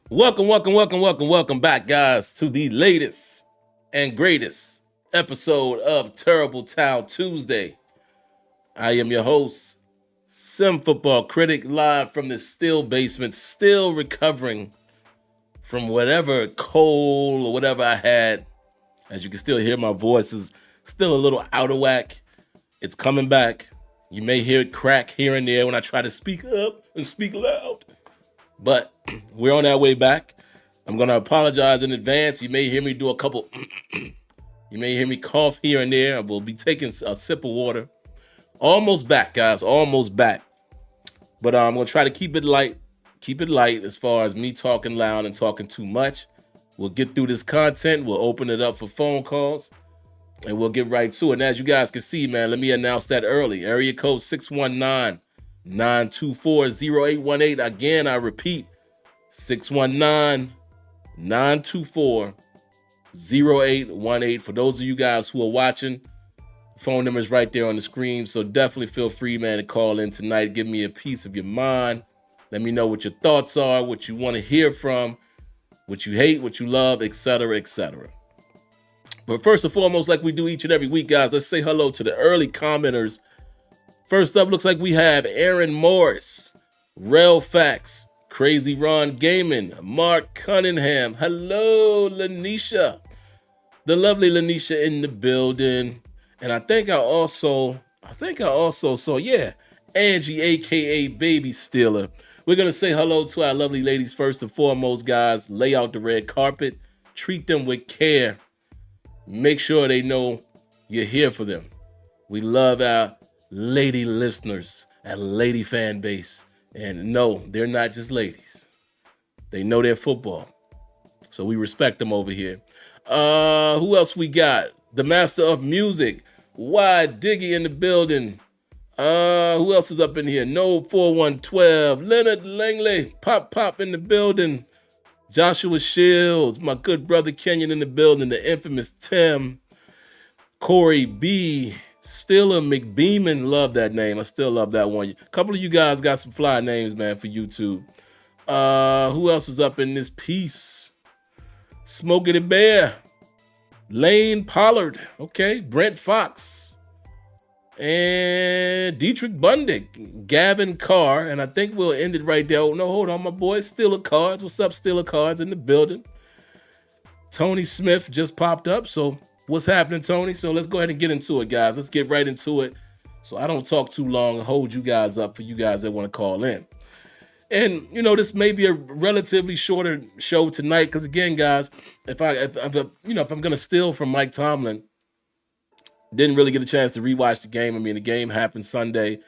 Welcome back, guys, to the latest and greatest episode of Terrible Town Tuesday. I am your host, SimFBallCritic, live from the still basement, still recovering from whatever cold or whatever I had. As you can still hear, my voice is still a little out of whack. It's coming back. You may hear it crack here and there when I try to speak up and speak loud. But we're on our way back. I'm going to apologize in advance. You may hear me do a couple, you may hear me cough here and there. I will be taking a sip of water. Almost back, guys, almost back. But I'm going to try to keep it light as far as me talking loud and talking too much. We'll get through this content. We'll open it up for phone calls, and we'll get right to it. And as you guys can see, man, let me announce that early. Area code 619-924-0818. Again, I repeat, 619-924-0818. For those of you guys who are watching, phone number is right there on the screen. So definitely feel free, man, to call in tonight. Give me a piece of your mind. Let me know what your thoughts are, what you want to hear from, what you hate, what you love, etc., etc. But first and foremost, like we do each and every week, guys, let's say hello to the early commenters. First up, looks like we have Aaron Morris, Rel Fax, Crazy Ron Gaiman, Mark Cunningham. Hello, Lanisha. The lovely Lanisha in the building. And I think I also saw, Angie, aka Baby Steeler. We're going to say hello to our lovely ladies first and foremost, guys. Lay out the red carpet. Treat them with care. Make sure they know you're here for them. We love our lady listeners, our lady fan base. And no, they're not just ladies. They know their football. So we respect them over here. Who else we got? The master of music, Wide Diggy in the building. Who else is up in here? No 4112. Leonard Langley, Pop in the building. Joshua Shields, my good brother Kenyon in the building. The infamous Tim. Corey B. Stiller McBeeman, love that name. I still love that one. A couple of you guys got some fly names, man, for YouTube. Who else is up in this piece? Smokey the Bear. Lane Pollard. Okay. Brent Fox. And Dietrich Bundick, Gavin Carr, and I think we'll end it right there. Oh, no, hold on, my boy, Steeler Cards. What's up, Steeler Cards in the building? Tony Smith just popped up, so what's happening, Tony? So let's go ahead and get into it, guys. Let's get right into it so I don't talk too long and hold you guys up for you guys that want to call in. And, you know, this may be a relatively shorter show tonight because, again, guys, if I'm going to steal from Mike Tomlin, didn't really get a chance to rewatch the game. I mean, the game happened Sunday.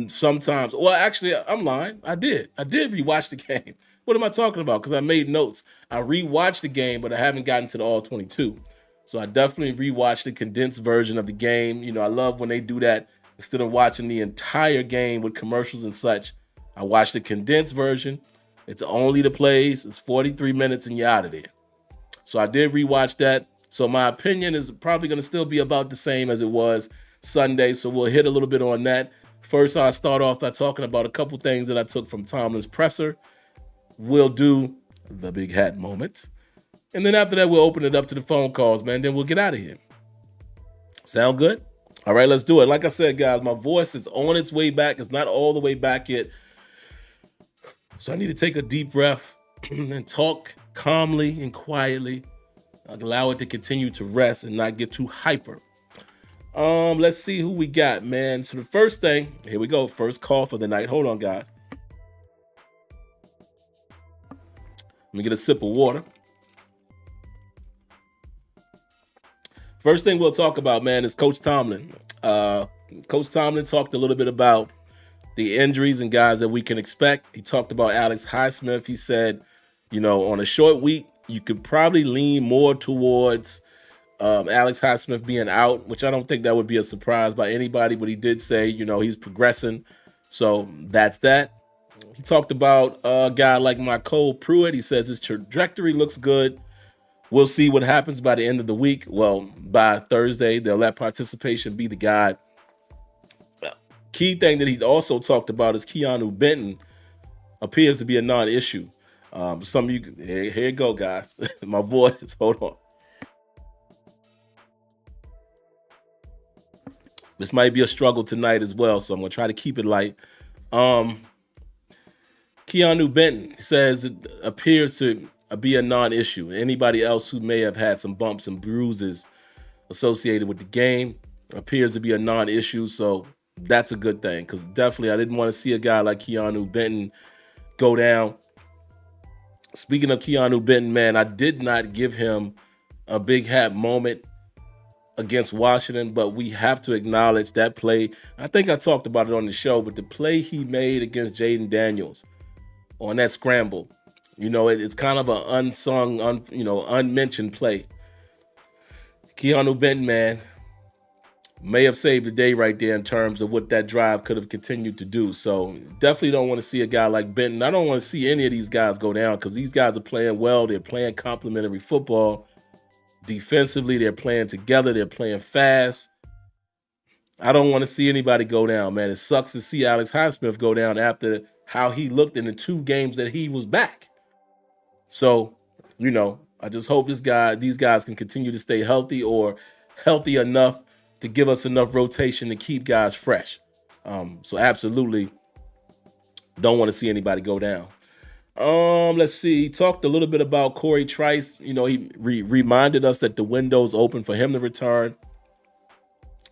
Sometimes, well, actually, I'm lying. I did rewatch the game. What am I talking about? Because I made notes. I rewatched the game, but I haven't gotten to the all 22. So I definitely rewatched the condensed version of the game. You know, I love when they do that. Instead of watching the entire game with commercials and such, I watched the condensed version. It's only the plays. It's 43 minutes and you're out of there. So I did rewatch that. So my opinion is probably going to still be about the same as it was Sunday. So we'll hit a little bit on that. First, I'll start off by talking about a couple things that I took from Tomlin's presser. We'll do the big hat moment. And then after that, we'll open it up to the phone calls, man. Then we'll get out of here. Sound good? All right, let's do it. Like I said, guys, my voice is on its way back. It's not all the way back yet. So I need to take a deep breath and talk calmly and quietly. Allow it to continue to rest and not get too hyper. Let's see who we got, man. So the first thing, here we go. First call for the night. Hold on, guys. Let me get a sip of water. First thing we'll talk about, man, is Coach Tomlin. Coach Tomlin talked a little bit about the injuries and guys that we can expect. He talked about Alex Highsmith. He said, you know, on a short week, you could probably lean more towards Alex Highsmith being out, which I don't think that would be a surprise by anybody, but he did say, you know, he's progressing. So that's that. He talked about a guy like Cole Pruitt. He says his trajectory looks good. We'll see what happens by the end of the week. Well, by Thursday, they'll let participation be the guide. Key thing that he also talked about is Keanu Benton appears to be a non-issue. Some of you, here you go, guys. My voice, hold on. This might be a struggle tonight as well, so I'm gonna try to keep it light. Um, Keanu Benton says it appears to be a non-issue. Anybody else who may have had some bumps and bruises associated with the game appears to be a non-issue, so that's a good thing, because definitely I didn't want to see a guy like Keanu Benton go down. Speaking of Keanu Benton, man, I did not give him a big hat moment against Washington, but we have to acknowledge that play. I think I talked about it on the show, but the play he made against Jaden Daniels on that scramble, it's kind of an unsung, unmentioned play. Keanu Benton, man, may have saved the day right there in terms of what that drive could have continued to do. So definitely don't want to see a guy like Benton. I don't want to see any of these guys go down, because these guys are playing well. They're playing complementary football. Defensively, they're playing together. They're playing fast. I don't want to see anybody go down, man. It sucks to see Alex Highsmith go down after how he looked in the 2 games that he was back. So, I just hope these guys can continue to stay healthy, or healthy enough to give us enough rotation to keep guys fresh. So absolutely don't want to see anybody go down. Let's see. He talked a little bit about Corey Trice. He reminded us that the window's open for him to return.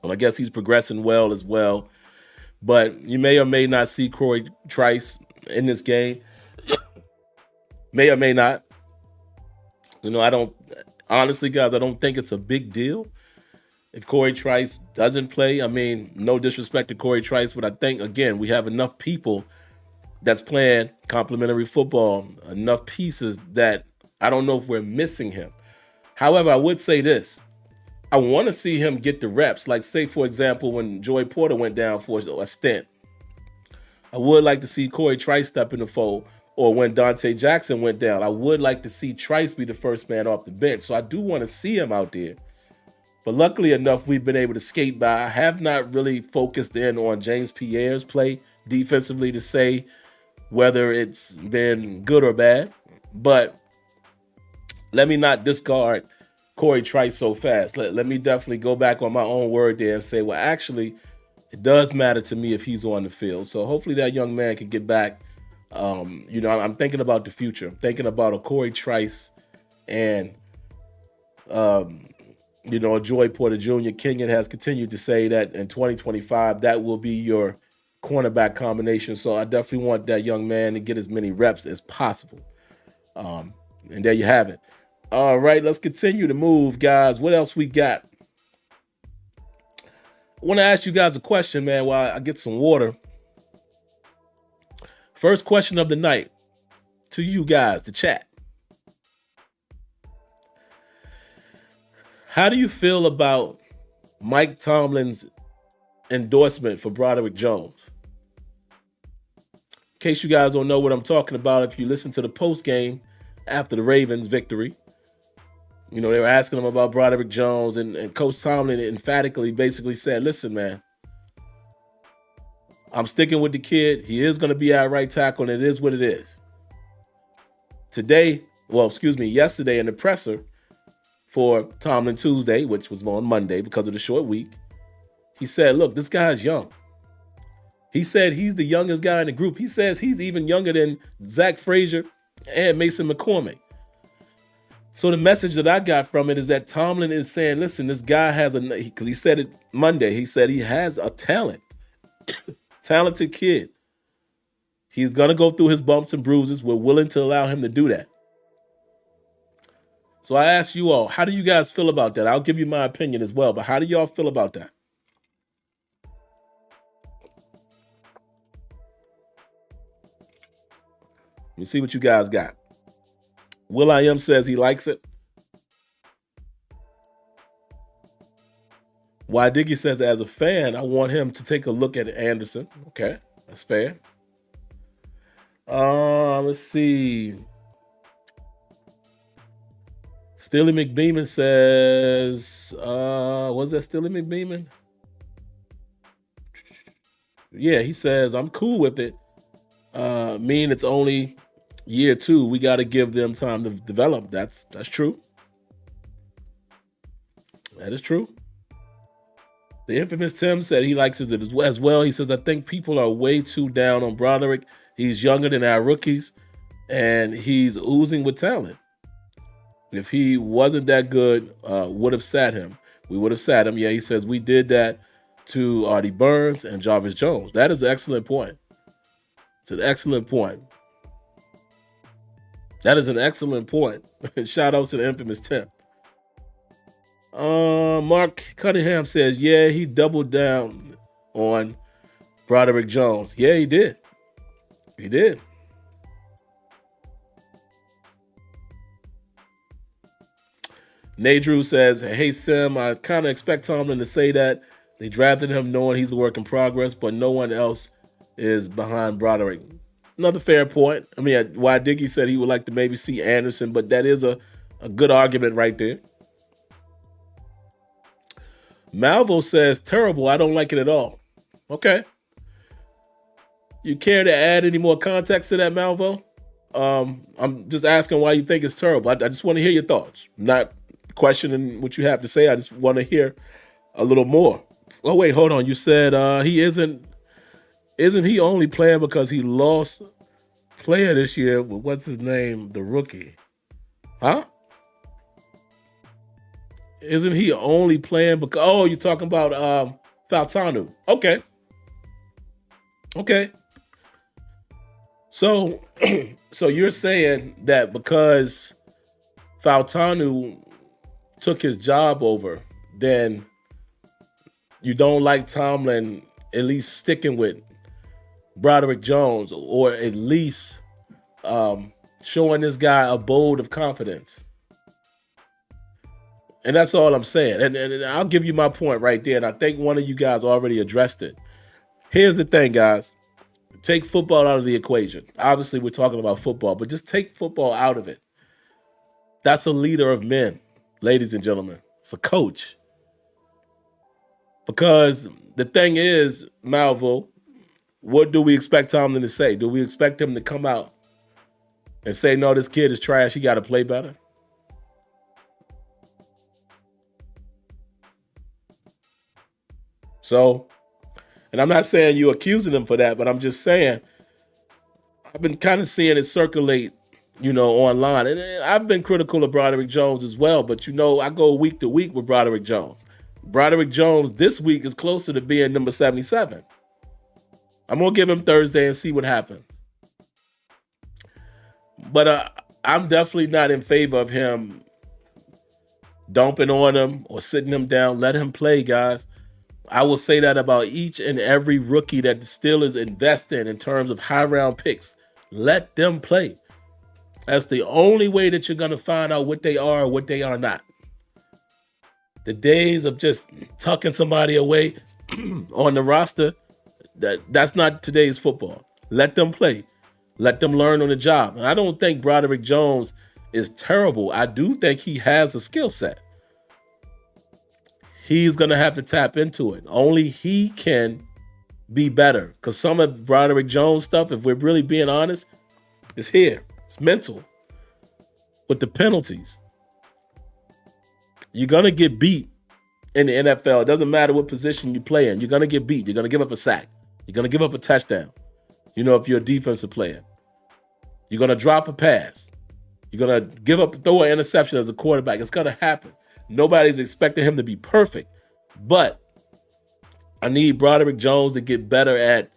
Well, I guess he's progressing well as well. But you may or may not see Corey Trice in this game. May or may not. Honestly, guys, I don't think it's a big deal if Corey Trice doesn't play. I mean, no disrespect to Corey Trice, but I think, again, we have enough people that's playing complementary football, enough pieces that I don't know if we're missing him. However, I would say this. I want to see him get the reps. Like, say, for example, when Joey Porter went down for a stint. I would like to see Corey Trice step in the fold. Or when Dante Jackson went down, I would like to see Trice be the first man off the bench. So I do want to see him out there. But luckily enough, we've been able to skate by. I have not really focused in on James Pierre's play defensively to say whether it's been good or bad. But let me not discard Corey Trice so fast. Let me definitely go back on my own word there and say, well, actually, it does matter to me if he's on the field. So hopefully that young man can get back. I'm thinking about the future. I'm thinking about a Corey Trice and, Joey Porter Jr. Kenyon has continued to say that in 2025, that will be your cornerback combination. So I definitely want that young man to get as many reps as possible. And there you have it. All right, let's continue to move, guys. What else we got? I want to ask you guys a question, man, while I get some water. First question of the night to you guys, the chat. How do you feel about Mike Tomlin's endorsement for Broderick Jones? In case you guys don't know what I'm talking about, if you listen to the post game after the Ravens victory, they were asking him about Broderick Jones, and Coach Tomlin emphatically basically said, listen, man, I'm sticking with the kid. He is going to be our right tackle, and it is what it is. Yesterday in the presser for Tomlin Tuesday, which was on Monday because of the short week, he said, look, this guy's young. He said he's the youngest guy in the group. He says he's even younger than Zach Frazier and Mason McCormick. So the message that I got from it is that Tomlin is saying, listen, this guy has because he said it Monday, he said he has a talented kid. He's going to go through his bumps and bruises. We're willing to allow him to do that. So I ask you all, how do you guys feel about that? I'll give you my opinion as well, but how do y'all feel about that? Let me see what you guys got. Will.i.am says he likes it. Why Diggy says, as a fan, I want him to take a look at Anderson. Okay, that's fair. Let's see. Steely McBeeman says, was that Steely McBeeman? Yeah, he says, I'm cool with it. Mean it's only Year two, we got to give them time to develop. That's true. That is true. The infamous Tim said he likes it as well. He says, I think people are way too down on Broderick. He's younger than our rookies, and he's oozing with talent. If he wasn't that good, would have sat him. We would have sat him. Yeah, he says we did that to Artie Burns and Jarvis Jones. That is an excellent point. It's an excellent point. That is an excellent point. Shout out to the infamous Tim. Mark Cunningham says, yeah, he doubled down on Broderick Jones. Yeah, he did. He did. Nadrew says, hey, Sim, I kind of expect Tomlin to say that. They drafted him knowing he's a work in progress, but no one else is behind Broderick. Another fair point. I mean, why Diggy said he would like to maybe see Anderson, but that is a good argument right there. Malvo says, terrible. I don't like it at all. Okay. You care to add any more context to that, Malvo? I'm just asking why you think it's terrible. I just want to hear your thoughts. I'm not questioning what you have to say. I just want to hear a little more. Oh, wait, hold on. You said he isn't he only playing because he lost player this year? What's his name? The rookie. Huh? Isn't he only playing because... Oh, you're talking about Faltanu. Okay. So you're saying that because Faltanu took his job over, then you don't like Tomlin at least sticking with Broderick Jones, or at least showing this guy a bolt of confidence. And that's all I'm saying. And I'll give you my point right there. And I think one of you guys already addressed it. Here's the thing, guys. Take football out of the equation. Obviously, we're talking about football, but just take football out of it. That's a leader of men, ladies and gentlemen. It's a coach. Because the thing is, Malvo, what do we expect Tomlin to say? Do we expect him to come out and say, no, this kid is trash, he got to play better? So, and I'm not saying you're accusing him for that, but I'm just saying, I've been kind of seeing it circulate, online. And I've been critical of Broderick Jones as well, but I go week to week with Broderick Jones. Broderick Jones this week is closer to being number 77. I'm going to give him Thursday and see what happens. But I'm definitely not in favor of him dumping on him or sitting him down. Let him play, guys. I will say that about each and every rookie that the Steelers invest in terms of high-round picks. Let them play. That's the only way that you're going to find out what they are or what they are not. The days of just tucking somebody away on the roster, that's not today's football. Let them play. Let them learn on the job. And I don't think Broderick Jones is terrible. I do think he has a skill set. He's going to have to tap into it. Only he can be better. Because some of Broderick Jones stuff, if we're really being honest, is here. It's mental. With the penalties. You're going to get beat in the NFL. It doesn't matter what position you play in. You're going to get beat. You're going to give up a sack. You're going to give up a touchdown. If you're a defensive player. You're going to drop a pass. You're going to throw an interception as a quarterback. It's going to happen. Nobody's expecting him to be perfect. But I need Broderick Jones to get better at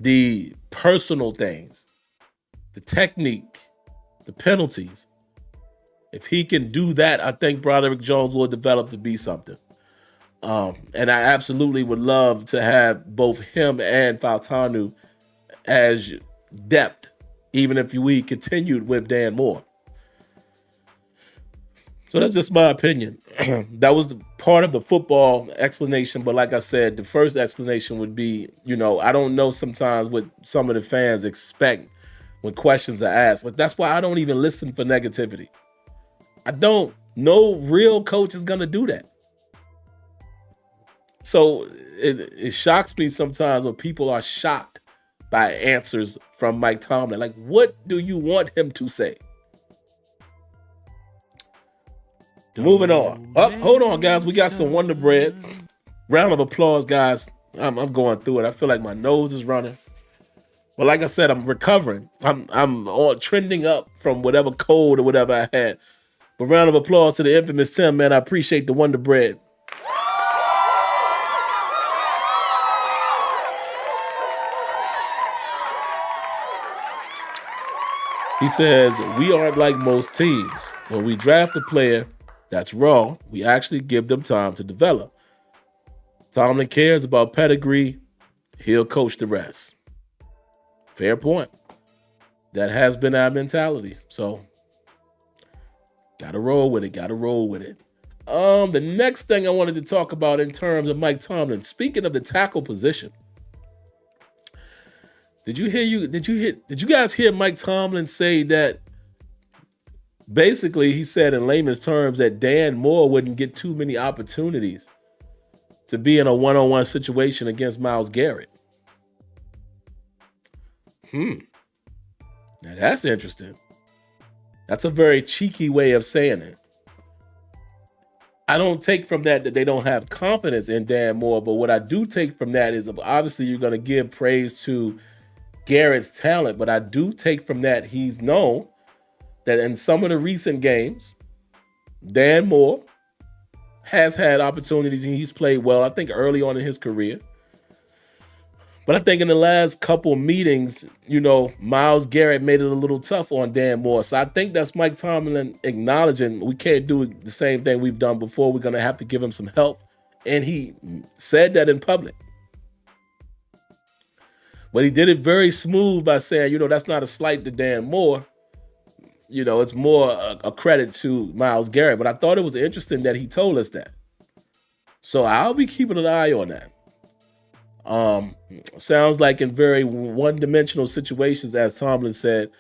the personal things, the technique, the penalties. If he can do that, I think Broderick Jones will develop to be something. And I absolutely would love to have both him and Faltanu as depth, even if we continued with Dan Moore. So that's just my opinion. That was part of the football explanation. But like I said, the first explanation would be, I don't know sometimes what some of the fans expect when questions are asked. Like, that's why I don't even listen for negativity. I don't. No real coach is going to do that. So it shocks me sometimes when people are shocked by answers from Mike Tomlin. Like, what do you want him to say? Moving on. Oh, hold on, guys. We got some Wonder Bread. Round of applause, guys. I'm going through it. I feel like my nose is running. But like I said, I'm recovering. I'm all trending up from whatever cold or whatever I had. But round of applause to the infamous Tim, man. I appreciate the Wonder Bread. He says, we aren't like most teams. When we draft a player that's raw, we actually give them time to develop. Tomlin cares about pedigree. He'll coach the rest. Fair point. That has been our mentality. So, gotta roll with it. The next thing I wanted to talk about in terms of Mike Tomlin, speaking of the tackle position, did you guys hear Mike Tomlin say that basically he said in layman's terms that Dan Moore wouldn't get too many opportunities to be in a one-on-one situation against Myles Garrett? Now that's interesting. That's a very cheeky way of saying it. I don't take from that they don't have confidence in Dan Moore, but what I do take from that is obviously you're going to give praise to Garrett's talent, but I do take from that he's known that in some of the recent games, Dan Moore has had opportunities and he's played well, I think early on in his career. But I think in the last couple meetings, Myles Garrett made it a little tough on Dan Moore. So I think that's Mike Tomlin acknowledging we can't do the same thing we've done before. We're going to have to give him some help. And he said that in public. But he did it very smooth by saying, that's not a slight to Dan Moore. It's more a credit to Myles Garrett. But I thought it was interesting that he told us that. So I'll be keeping an eye on that. Sounds like in very one-dimensional situations, as Tomlin said,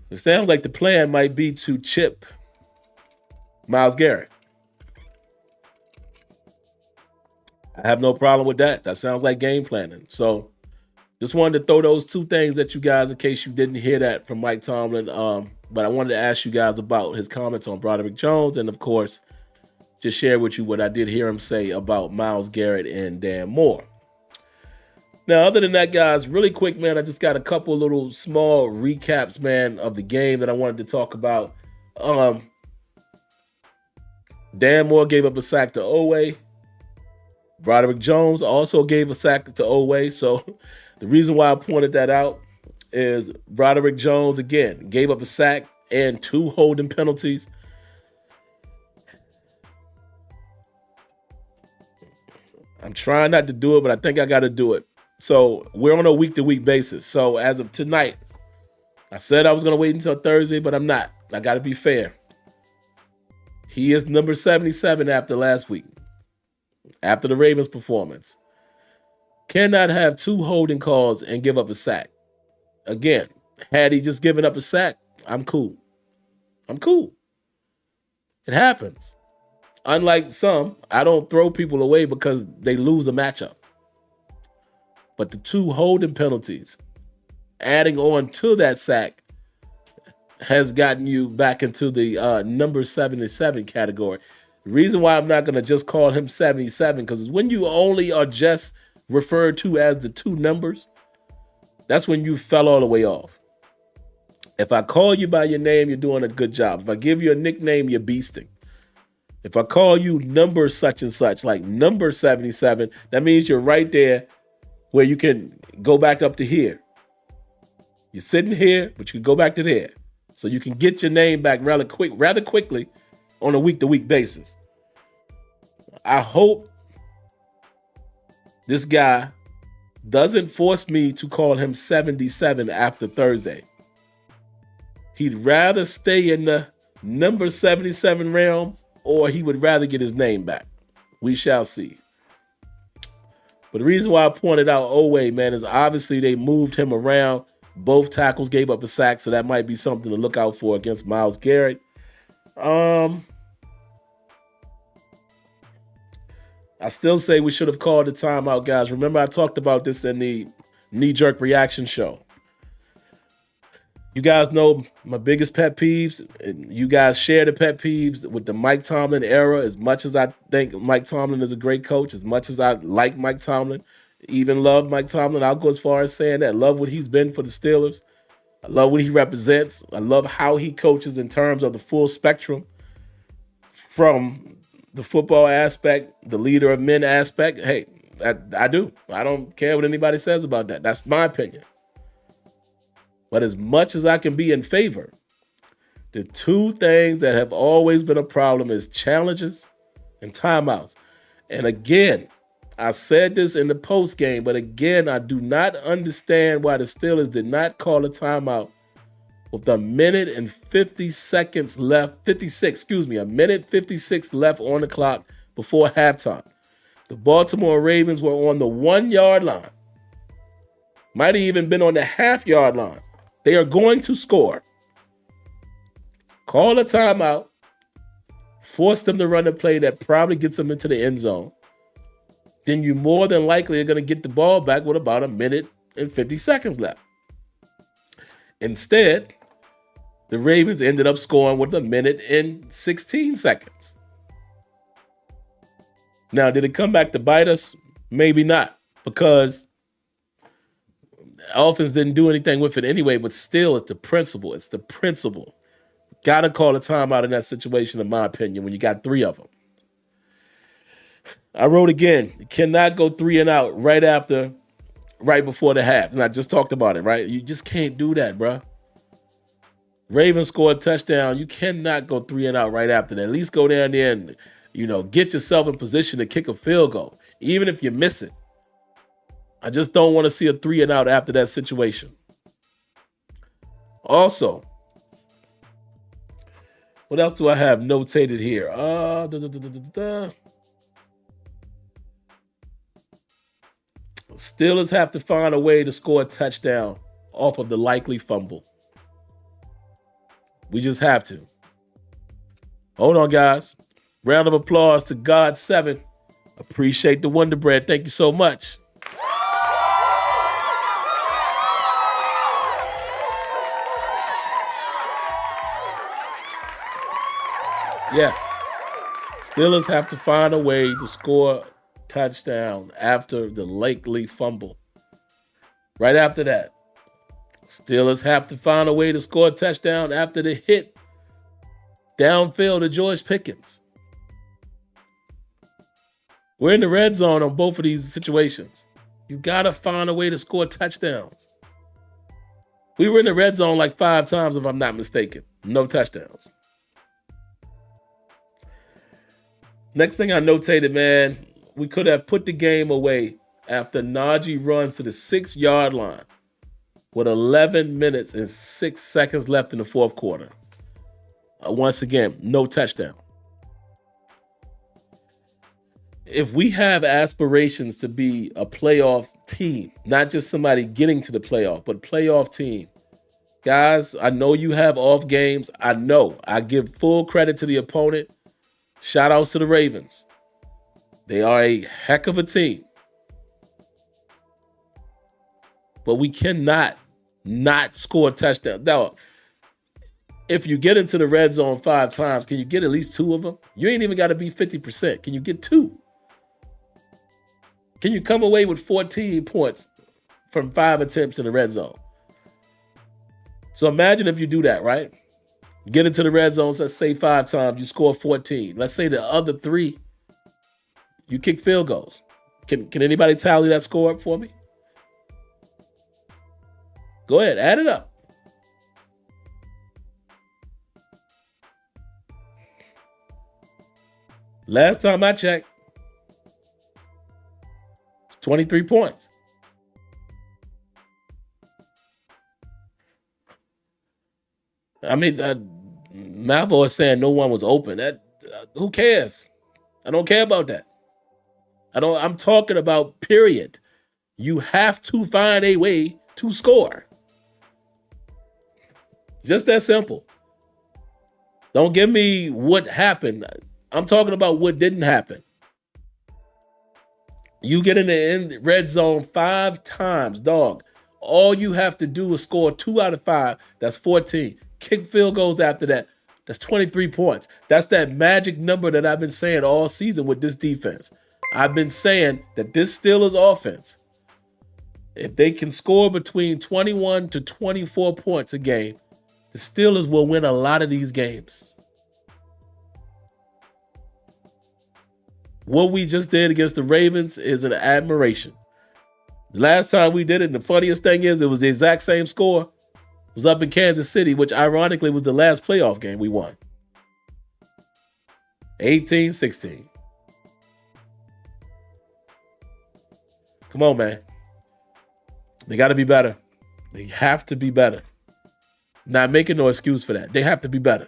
it sounds like the plan might be to chip Myles Garrett. I have no problem with that. That sounds like game planning. So just wanted to throw those two things at you guys in case you didn't hear that from Mike Tomlin. But I wanted to ask you guys about his comments on Broderick Jones and, of course, just share with you what I did hear him say about Myles Garrett and Dan Moore. Now, other than that, guys, really quick, man, I just got a couple little small recaps, man, of the game that I wanted to talk about. Dan Moore gave up a sack to Owe. Broderick Jones also gave a sack to Owe. So the reason why I pointed that out is Broderick Jones, again, gave up a sack and 2 holding penalties. I'm trying not to do it, but I think I got to do it. So we're on a week-to-week basis. So as of tonight, I said I was going to wait until Thursday, but I'm not. I got to be fair. He is number 77 after last week, after the Ravens performance. Cannot have 2 holding calls and give up a sack. Again, had he just given up a sack, I'm cool. It happens. Unlike some, I don't throw people away because they lose a matchup. But the 2 holding penalties, adding on to that sack, has gotten you back into the number 77 category. The reason why I'm not going to just call him 77, because when you only are just referred to as the 2 numbers, that's when you fell all the way off. If I call you by your name, you're doing a good job. If I give you a nickname, you're beasting. If I call you number such and such, like number 77, that means you're right there where you can go back up to here. You're sitting here, but you can go back to there. So you can get your name back rather quickly on a week-to-week basis. I hope this guy doesn't force me to call him 77 after Thursday. He'd rather stay in the number 77 realm, or he would rather get his name back. We shall see. But the reason why I pointed out Owe, man, is obviously they moved him around. Both tackles gave up a sack, so that might be something to look out for against Myles Garrett. I still say we should have called the timeout, guys. Remember, I talked about this in the knee-jerk reaction show. You guys know my biggest pet peeves, and you guys share the pet peeves with the Mike Tomlin era. As much as I think Mike Tomlin is a great coach, as much as I like Mike Tomlin, even love Mike Tomlin, I'll go as far as saying that. Love what he's been for the Steelers. I love what he represents. I love how he coaches in terms of the full spectrum, from the football aspect, the leader of men aspect. Hey, I do. I don't care what anybody says about that. That's my opinion. But as much as I can be in favor, the two things that have always been a problem is challenges and timeouts. And again, I said this in the post game, but again, I do not understand why the Steelers did not call a timeout with a minute and 50 seconds left, a minute 56 left on the clock before halftime. The Baltimore Ravens were on the 1 yard line. Might have even been on the half-yard line. They are going to score. Call a timeout. Force them to run a play that probably gets them into the end zone. Then you more than likely are going to get the ball back with about a minute and 50 seconds left. Instead, the Ravens ended up scoring with a minute and 16 seconds. Now, did it come back to bite us? Maybe not, because offense didn't do anything with it anyway, but still, it's the principle. It's the principle. Got to call a timeout in that situation, in my opinion, when you got three of them. I wrote again, you cannot go 3 and out right before the half. And I just talked about it, right? You just can't do that, bro. Ravens scored a touchdown. You cannot go 3 and out right after that. At least go down there and, get yourself in position to kick a field goal, even if you miss it. I just don't want to see a 3 and out after that situation. Also, what else do I have notated here? Steelers have to find a way to score a touchdown off of the likely fumble. We just have to. Hold on, guys. Round of applause to God7. Appreciate the Wonder Bread. Thank you so much. Yeah. Steelers have to find a way to score touchdown after the likely fumble. Right after that, Steelers have to find a way to score a touchdown after the hit downfield to George Pickens. We're in the red zone on both of these situations. You got to find a way to score touchdowns. We were in the red zone like 5 times, if I'm not mistaken. No touchdowns. Next thing I notated, man, we could have put the game away after Najee runs to the 6-yard line with 11 minutes and 6 seconds left in the fourth quarter. Once again, no touchdown. If we have aspirations to be a playoff team, not just somebody getting to the playoff, but playoff team, guys, I know you have off games. I know. I give full credit to the opponent. Shout outs to the Ravens. They are a heck of a team. But we cannot not score a touchdown. Now, if you get into the red zone 5 times, can you get at least 2 of them? You ain't even got to be 50%. Can you get 2? Can you come away with 14 points from 5 attempts in the red zone? So imagine if you do that, right? You get into the red zone, let's say 5 times, you score 14. Let's say the other 3, you kick field goals. Can anybody tally that score up for me? Go ahead, add it up. Last time I checked, 23 points. I mean, Malvo is saying no one was open. Who cares? I don't care about that. I'm talking about period. You have to find a way to score. Just that simple. Don't give me what happened. I'm talking about what didn't happen. You get in the red zone 5 times, dog. All you have to do is score 2 out of 5. That's 14. Kick field goals after that. That's 23 points. That's that magic number that I've been saying all season with this defense. I've been saying that this Steelers offense, if they can score between 21 to 24 points a game, the Steelers will win a lot of these games. What we just did against the Ravens is an admiration. The last time we did it, and the funniest thing is, it was the exact same score. It was up in Kansas City, which ironically was the last playoff game we won. 18-16. Come on, man. They got to be better. They have to be better. Not making no excuse for that. They have to be better.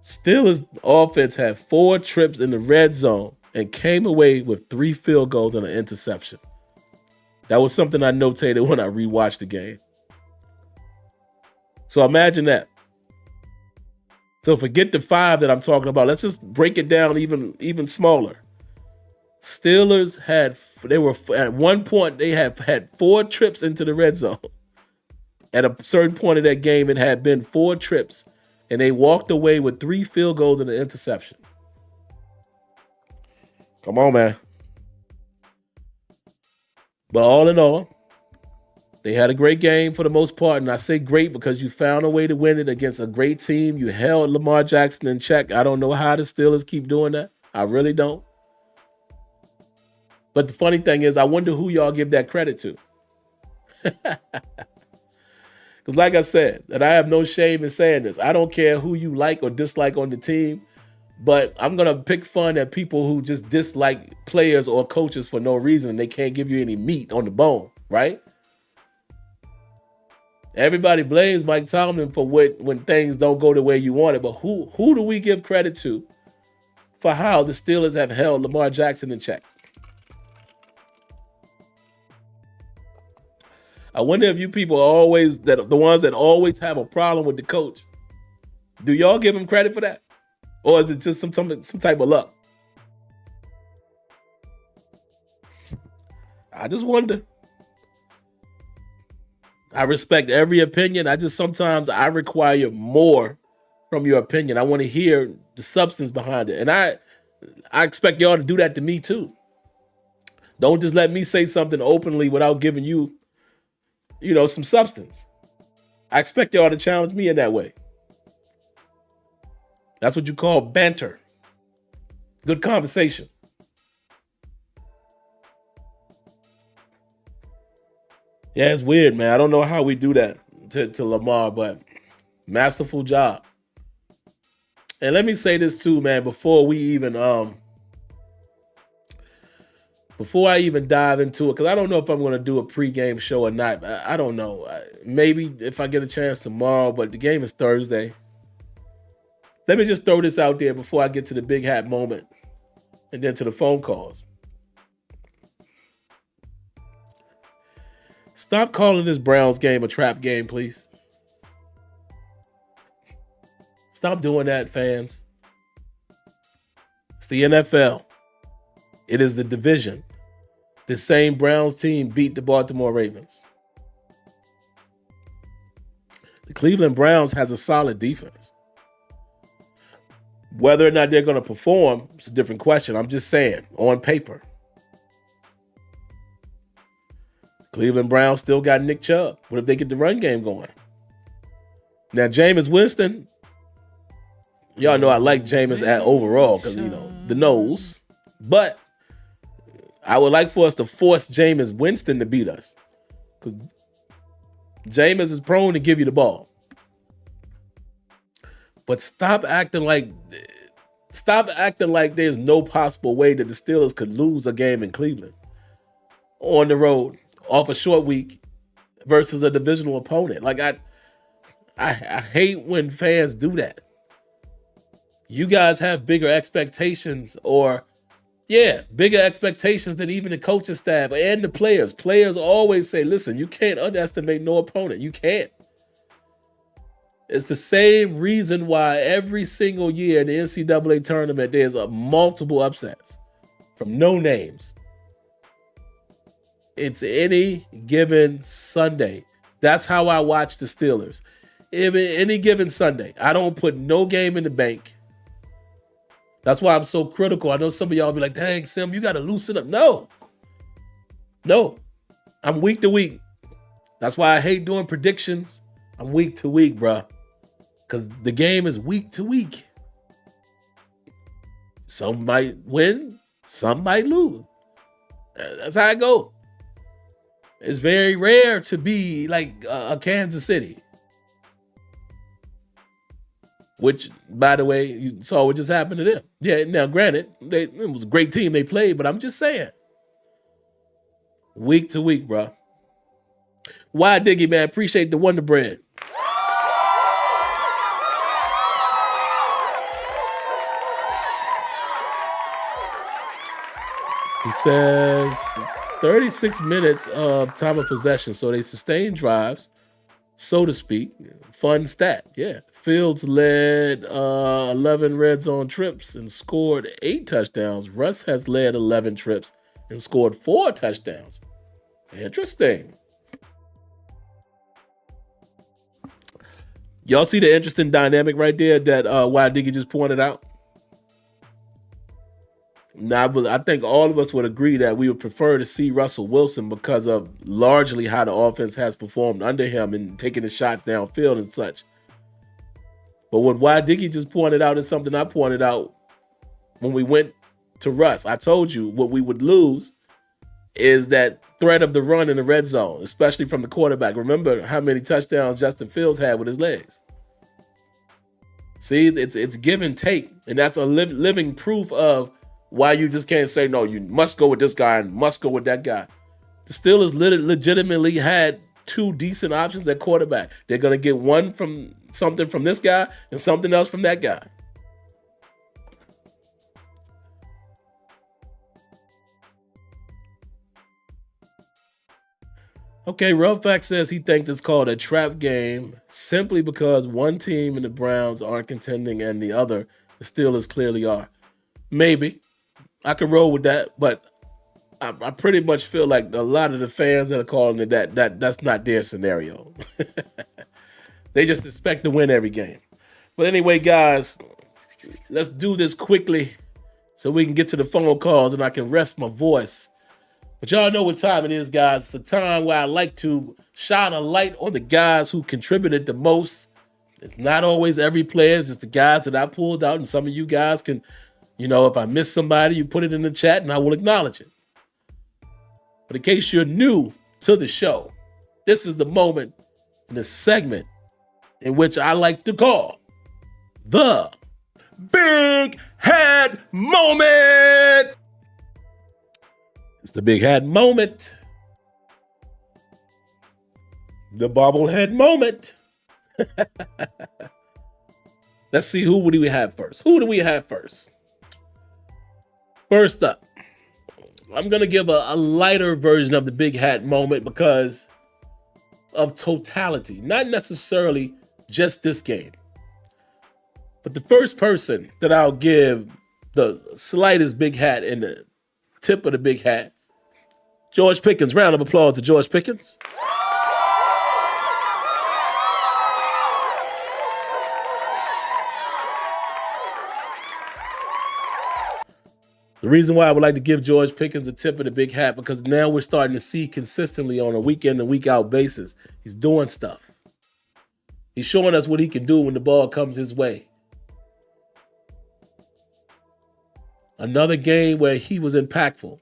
Steelers offense had 4 trips in the red zone and came away with 3 field goals and an interception. That was something I notated when I rewatched the game. So imagine that. So forget the 5 that I'm talking about. Let's just break it down even smaller. Steelers at one point, they have had 4 trips into the red zone. At a certain point of that game, it had been 4 trips, and they walked away with 3 field goals and an interception. Come on, man. But all in all, they had a great game for the most part, and I say great because you found a way to win it against a great team. You held Lamar Jackson in check. I don't know how the Steelers keep doing that. I really don't. But the funny thing is, I wonder who y'all give that credit to. Because like I said, and I have no shame in saying this, I don't care who you like or dislike on the team, but I'm going to pick fun at people who just dislike players or coaches for no reason. And they can't give you any meat on the bone, right? Everybody blames Mike Tomlin for when things don't go the way you want it, but who do we give credit to for how the Steelers have held Lamar Jackson in check? I wonder if you people are always the ones that always have a problem with the coach. Do y'all give him credit for that? Or is it just some type of luck? I just wonder. I respect every opinion. Sometimes I require more from your opinion. I want to hear the substance behind it. And I expect y'all to do that to me too. Don't just let me say something openly without giving you, some substance. I expect y'all to challenge me in that way. That's what you call banter. Good conversation. Yeah, it's weird, man. I don't know how we do that to Lamar, but masterful job. And let me say this too, man, before I even dive into it, because I don't know if I'm going to do a pregame show or not. I don't know. Maybe if I get a chance tomorrow, but the game is Thursday. Let me just throw this out there before I get to the big hat moment and then to the phone calls. Stop calling this Browns game a trap game, please. Stop doing that, fans. It's the NFL. It is the division. The same Browns team beat the Baltimore Ravens. The Cleveland Browns has a solid defense. Whether or not they're going to perform, it's a different question. I'm just saying, on paper. Cleveland Browns still got Nick Chubb. What if they get the run game going? Now, Jameis Winston, y'all know I like Jameis at overall because, the nose. But I would like for us to force Jameis Winston to beat us. Because Jameis is prone to give you the ball. But stop acting like there's no possible way that the Steelers could lose a game in Cleveland on the road off a short week versus a divisional opponent. Like I hate when fans do that. You guys have bigger expectations bigger expectations than even the coaching staff and the players. Players always say, listen, you can't underestimate no opponent. You can't. It's the same reason why every single year in the NCAA tournament, there's multiple upsets from no names. It's any given Sunday. That's how I watch the Steelers. Any given Sunday. I don't put no game in the bank. That's why I'm so critical. I know some of y'all be like, dang, Sim, you got to loosen up. No. I'm week to week. That's why I hate doing predictions. I'm week to week, bro. Because the game is week to week. Some might win. Some might lose. That's how it goes. It's very rare to be like a Kansas City. Which, by the way, you saw what just happened to them. Yeah, now granted, it was a great team they played, but I'm just saying. Week to week, bro. Why, Diggy, man? Appreciate the Wonder Bread. He says 36 minutes of time of possession, so they sustained drives, so to speak. Fun stat, yeah. Fields led 11 red zone trips and scored 8 touchdowns. Russ has led 11 trips and scored 4 touchdowns. Interesting. Y'all see the interesting dynamic right there that Y Diggy just pointed out? Now, I think all of us would agree that we would prefer to see Russell Wilson because of largely how the offense has performed under him and taking the shots downfield and such. But what Y Diggy just pointed out is something I pointed out when we went to Russ. I told you what we would lose is that threat of the run in the red zone, especially from the quarterback. Remember how many touchdowns Justin Fields had with his legs. See, it's give and take, and that's a living proof of why you just can't say, no, you must go with this guy and must go with that guy. The Steelers legitimately had 2 decent options at quarterback. They're going to get one from something from this guy and something else from that guy. Okay, Relfax says he thinks it's called a trap game simply because one team and the Browns aren't contending and the other, the Steelers, clearly are. Maybe. I could roll with that, but I pretty much feel like a lot of the fans that are calling it that's not their scenario. They just expect to win every game. But anyway, guys, let's do this quickly so we can get to the phone calls and I can rest my voice. But y'all know what time it is, guys. It's a time where I like to shine a light on the guys who contributed the most. It's not always every player. It's just the guys that I pulled out, and some of you guys can, if I miss somebody, you put it in the chat and I will acknowledge it. But in case you're new to the show, this is the moment in the segment in which I like to call the Big Head Moment. It's the Big Head Moment. The bobblehead moment. Let's see, who do we have first? First up, I'm going to give a lighter version of the Big Hat moment because of totality, not necessarily just this game. But the first person that I'll give the slightest big hat in the tip of the big hat, George Pickens. Round of applause to George Pickens. The reason why I would like to give George Pickens a tip of the big hat, because now we're starting to see consistently on a week in and week out basis, he's doing stuff. He's showing us what he can do when the ball comes his way. Another game where he was impactful.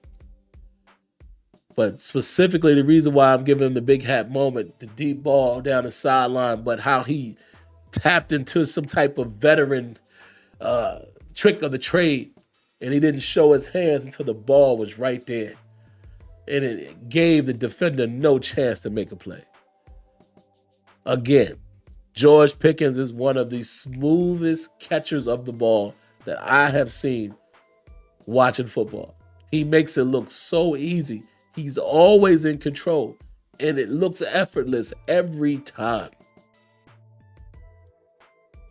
But specifically, the reason why I'm giving him the big hat moment, the deep ball down the sideline, but how he tapped into some type of veteran trick of the trade, and he didn't show his hands until the ball was right there. And it gave the defender no chance to make a play. Again, George Pickens is one of the smoothest catchers of the ball that I have seen watching football. He makes it look so easy. He's always in control, and it looks effortless every time.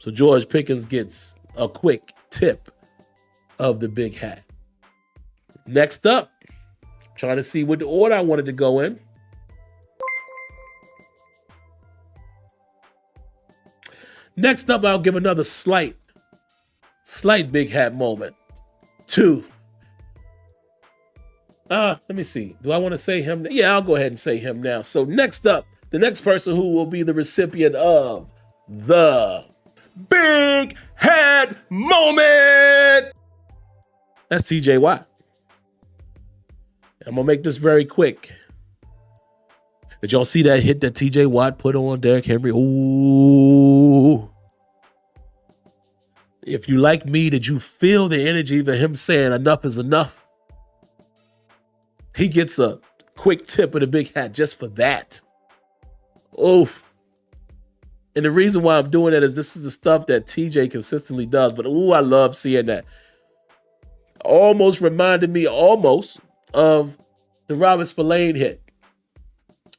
So George Pickens gets a quick tip of the big hat. Next up, trying to see what the order I wanted to go in. Next up, I'll give another slight big hat moment to, let me see. Do I want to say him? Yeah, I'll go ahead and say him now. So next up, the next person who will be the recipient of the big hat moment, that's TJ Watt. I'm going to make this very quick. Did y'all see that hit that TJ Watt put on Derrick Henry? Ooh. If you like me, did you feel the energy of him saying enough is enough? He gets a quick tip of the big hat just for that. Oof. And the reason why I'm doing that is this is the stuff that TJ consistently does. But ooh, I love seeing that. Almost reminded me of the Robert Spillane hit.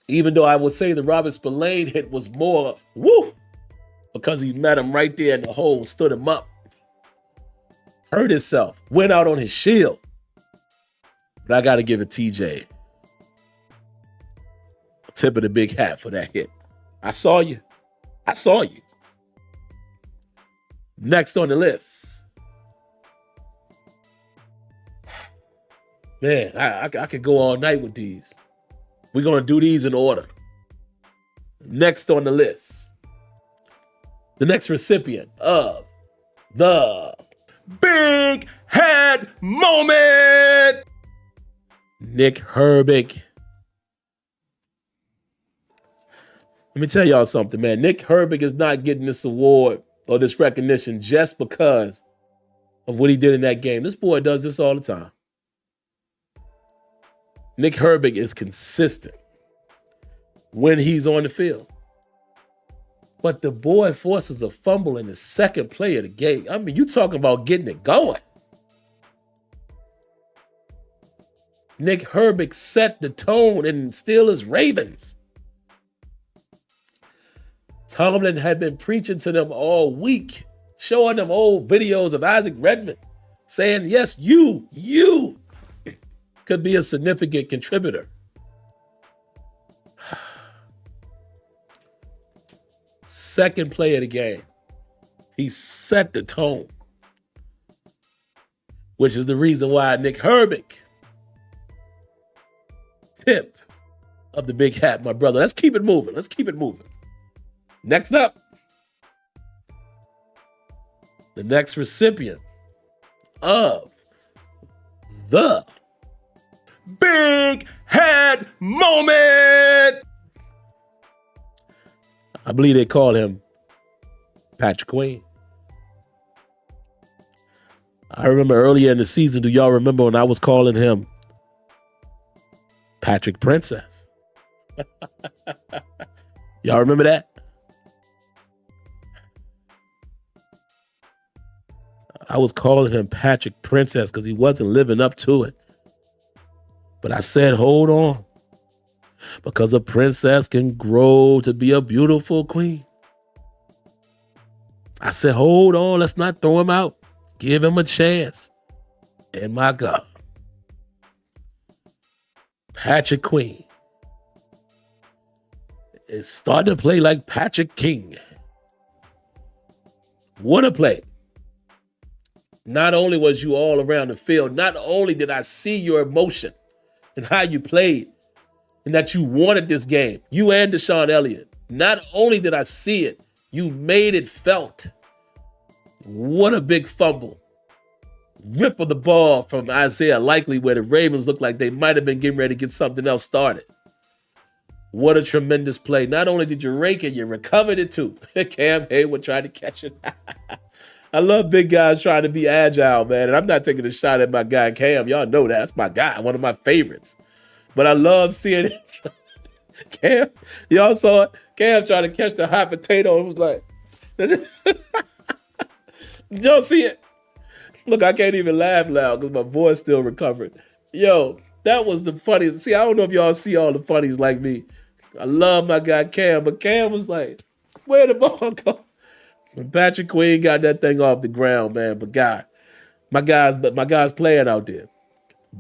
Even though I would say the Robert Spillane hit was more, because he met him right there in the hole, stood him up, hurt himself, went out on his shield. But I got to give it TJ a tip of the big hat for that hit. I saw you. Next on the list. Man, I could go all night with these. We're going to do these in order. Next on the list, the next recipient of the big hat moment, Nick Herbig. Let me tell y'all something, man. Nick Herbig is not getting this award or this recognition just because of what he did in that game. This boy does this all the time. Nick Herbig is consistent when he's on the field. But the boy forces a fumble in the second play of the game. I mean, you talking about getting it going. Nick Herbig set the tone in Steelers Ravens. Tomlin had been preaching to them all week, showing them old videos of Isaac Redman, saying, yes, you could be a significant contributor. Second play of the game, he set the tone, which is the reason why Nick Herbig, tip of the big hat, my brother. Let's keep it moving. Next up, the next recipient of the big hat moment. I believe they call him Patrick Queen. I remember earlier in the season, do y'all remember when I was calling him Patrick Princess? Y'all remember that? I was calling him Patrick Princess because he wasn't living up to it. But I said, hold on, because a princess can grow to be a beautiful queen. I said, hold on, let's not throw him out. Give him a chance. And my God, Patrick Queen is starting to play like Patrick King. What a play. Not only was you all around the field, not only did I see your emotion and how you played and that you wanted this game, you and Deshaun Elliott, not only did I see it, you made it felt. What a big fumble. Rip of the ball from Isaiah Likely where the Ravens looked like they might have been getting ready to get something else started. What a tremendous play. Not only did you rake it, you recovered it too. Cam Hayward tried to catch it. I love big guys trying to be agile, man. And I'm not taking a shot at my guy Cam. Y'all know that. That's my guy, one of my favorites. But I love seeing it. Cam, y'all saw it? Cam trying to catch the hot potato. It was like, did y'all see it? Look, I can't even laugh loud because my voice still recovering. Yo, that was the funniest. See, I don't know if y'all see all the funnies like me. I love my guy Cam, but Cam was like, where the ball go? When Patrick Queen got that thing off the ground, man. But my guys playing out there.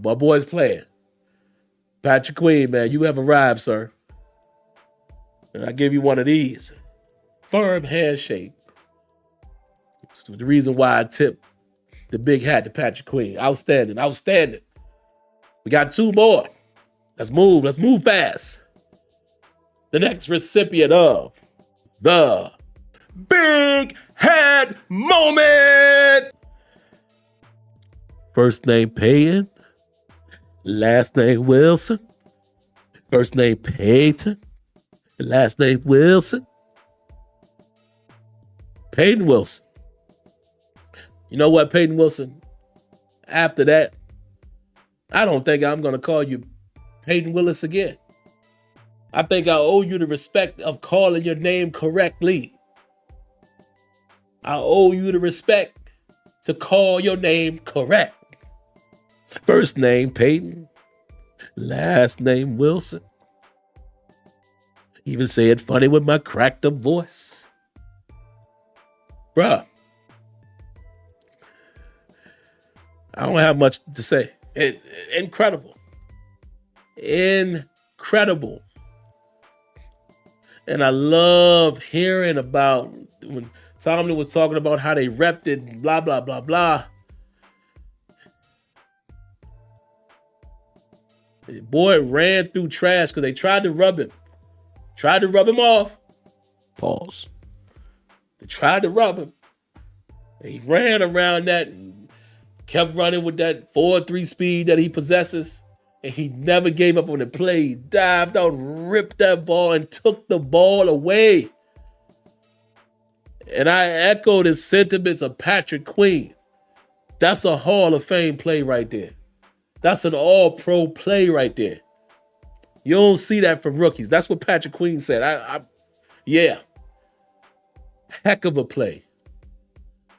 My boys playing. Patrick Queen, man, you have arrived, sir. And I give you one of these. Firm handshake. It's the reason why I tip the big hat to Patrick Queen. Outstanding. We got 2 more. Let's move fast. The next recipient of the Big Head Moment. First name Payton. Last name Wilson. First name Payton. Last name Wilson. Payton Wilson. You know what, Payton Wilson? After that, I don't think I'm going to call you Payton Willis again. I think I owe you the respect of calling your name correctly. I owe you the respect to call your name correct. First name Payton. Last name Wilson. Even say it funny with my cracked up voice. Bruh. I don't have much to say. Incredible. Incredible. And I love hearing about when Tomlin was talking about how they repped it, blah, blah, blah, blah. The boy ran through trash because they tried to rub him. Tried to rub him off. Pause. They tried to rub him. And he ran around that and kept running with that 4.3 speed that he possesses. And he never gave up on the play. He dived out, ripped that ball, and took the ball away. And I echo the sentiments of Patrick Queen. That's a Hall of Fame play right there. That's an all-pro play right there. You don't see that from rookies. That's what Patrick Queen said. Yeah. Heck of a play.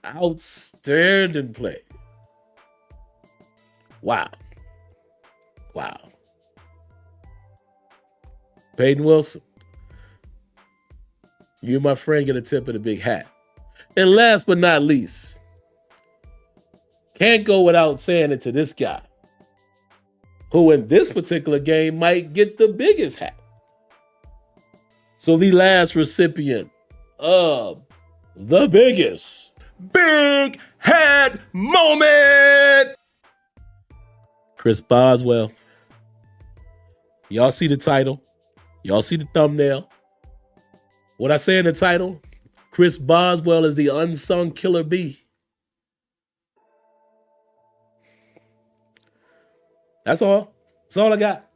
Outstanding play. Wow. Payton Wilson, you, my friend, get a tip of the big hat. And last but not least, can't go without saying it to this guy, who in this particular game might get the biggest hat. So the last recipient of the biggest Big Head Moment, Chris Boswell. Y'all see the title. Y'all see the thumbnail. What I say in the title, Chris Boswell is the unsung killer bee. That's all. That's all I got.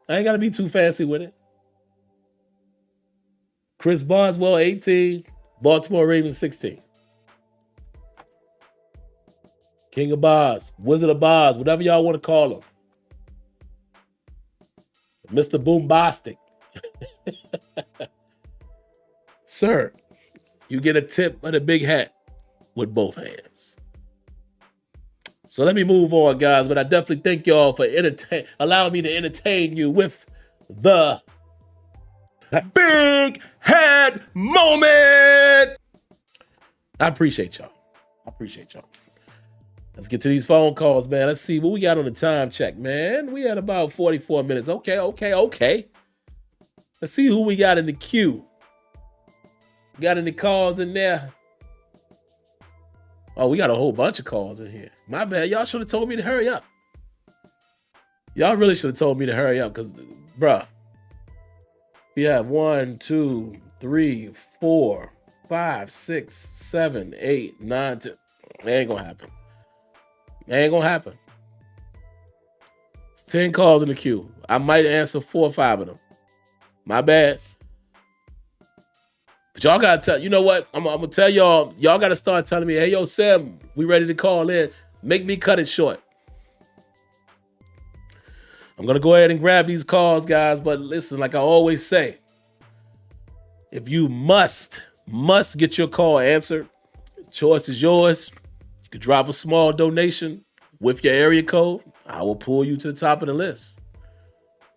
I ain't got to be too fancy with it. Chris Boswell, 18. Baltimore Ravens, 16. King of Boz, Wizard of Boz, whatever y'all want to call him. Mr. Boombastic. Sir, you get a tip of the big hat with both hands. So let me move on, guys, but I definitely thank y'all for allowing me to entertain you with the Big Head Moment. I appreciate y'all. Let's get to these phone calls, man. Let's see what we got on the time check, man. We had about 44 minutes. Okay. Let's see who we got in the queue. Got any calls in there? Oh, we got a whole bunch of calls in here. My bad. Y'all should have told me to hurry up. Y'all really should have told me to hurry up because, bruh, we have 1, 2, 3, 4, 5, 6, 7, 8, 9, 10. It ain't gonna happen. It's 10 calls in the queue. I might answer 4 or 5 of them. My bad. But y'all gotta tell, you know what? I'm gonna tell y'all gotta start telling me, hey, yo, Sim, we ready to call in. Make me cut it short. I'm gonna go ahead and grab these calls, guys. But listen, like I always say, if you must get your call answered, the choice is yours. You could drop a small donation with your area code. I will pull you to the top of the list.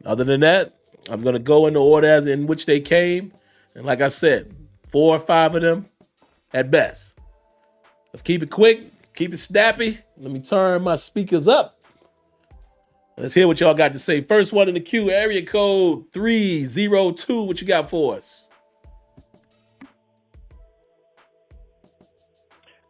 Other than that, I'm going to go in the order in which they came. And like I said, 4 or 5 of them, at best. Let's keep it quick, keep it snappy. Let me turn my speakers up. Let's hear what y'all got to say. First one in the queue, area code 302. What you got for us?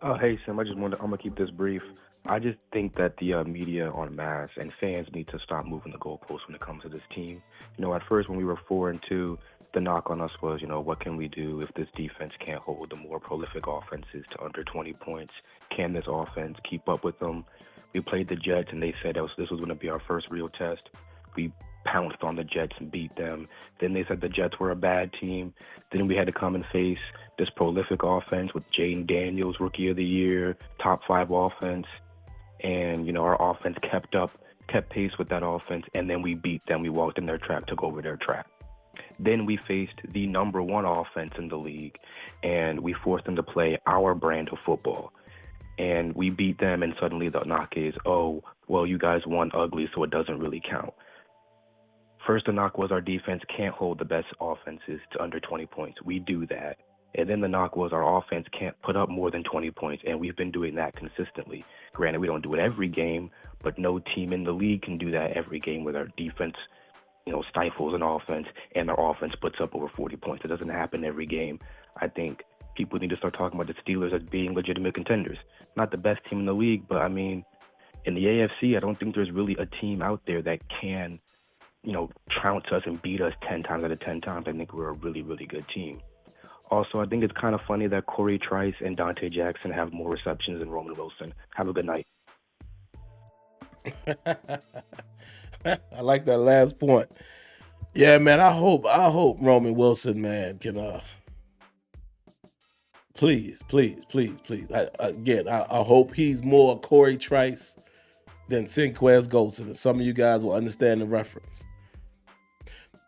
Hey, Sim, I'm going to keep this brief. I just think that the media en masse and fans need to stop moving the goalposts when it comes to this team. At first when we were 4-2, the knock on us was, what can we do if this defense can't hold the more prolific offenses to under 20 points? Can this offense keep up with them? We played the Jets, and they said this was going to be our first real test. We pounced on the Jets and beat them. Then they said the Jets were a bad team. Then we had to come and face this prolific offense with Jaden Daniels, Rookie of the Year, top 5 offense. And, our offense kept pace with that offense, and then we beat them. We walked in their trap, took over their trap. Then we faced the number 1 offense in the league, and we forced them to play our brand of football. And we beat them, and suddenly the knock is, oh, well, you guys won ugly, so it doesn't really count. First, the knock was our defense can't hold the best offenses to under 20 points. We do that. And then the knock was our offense can't put up more than 20 points, and we've been doing that consistently. Granted, we don't do it every game, but no team in the league can do that every game where their defense, stifles an offense and their offense puts up over 40 points. It doesn't happen every game. I think people need to start talking about the Steelers as being legitimate contenders. Not the best team in the league, but, in the AFC, I don't think there's really a team out there that can, trounce us and beat us 10 times out of 10 times. I think we're a really, really good team. Also, I think it's kind of funny that Corey Trice and Dante Jackson have more receptions than Roman Wilson. Have a good night. I like that last point. Yeah, man, I hope Roman Wilson, man, can please. I hope he's more Corey Trice than Sinquez Golson, and some of you guys will understand the reference.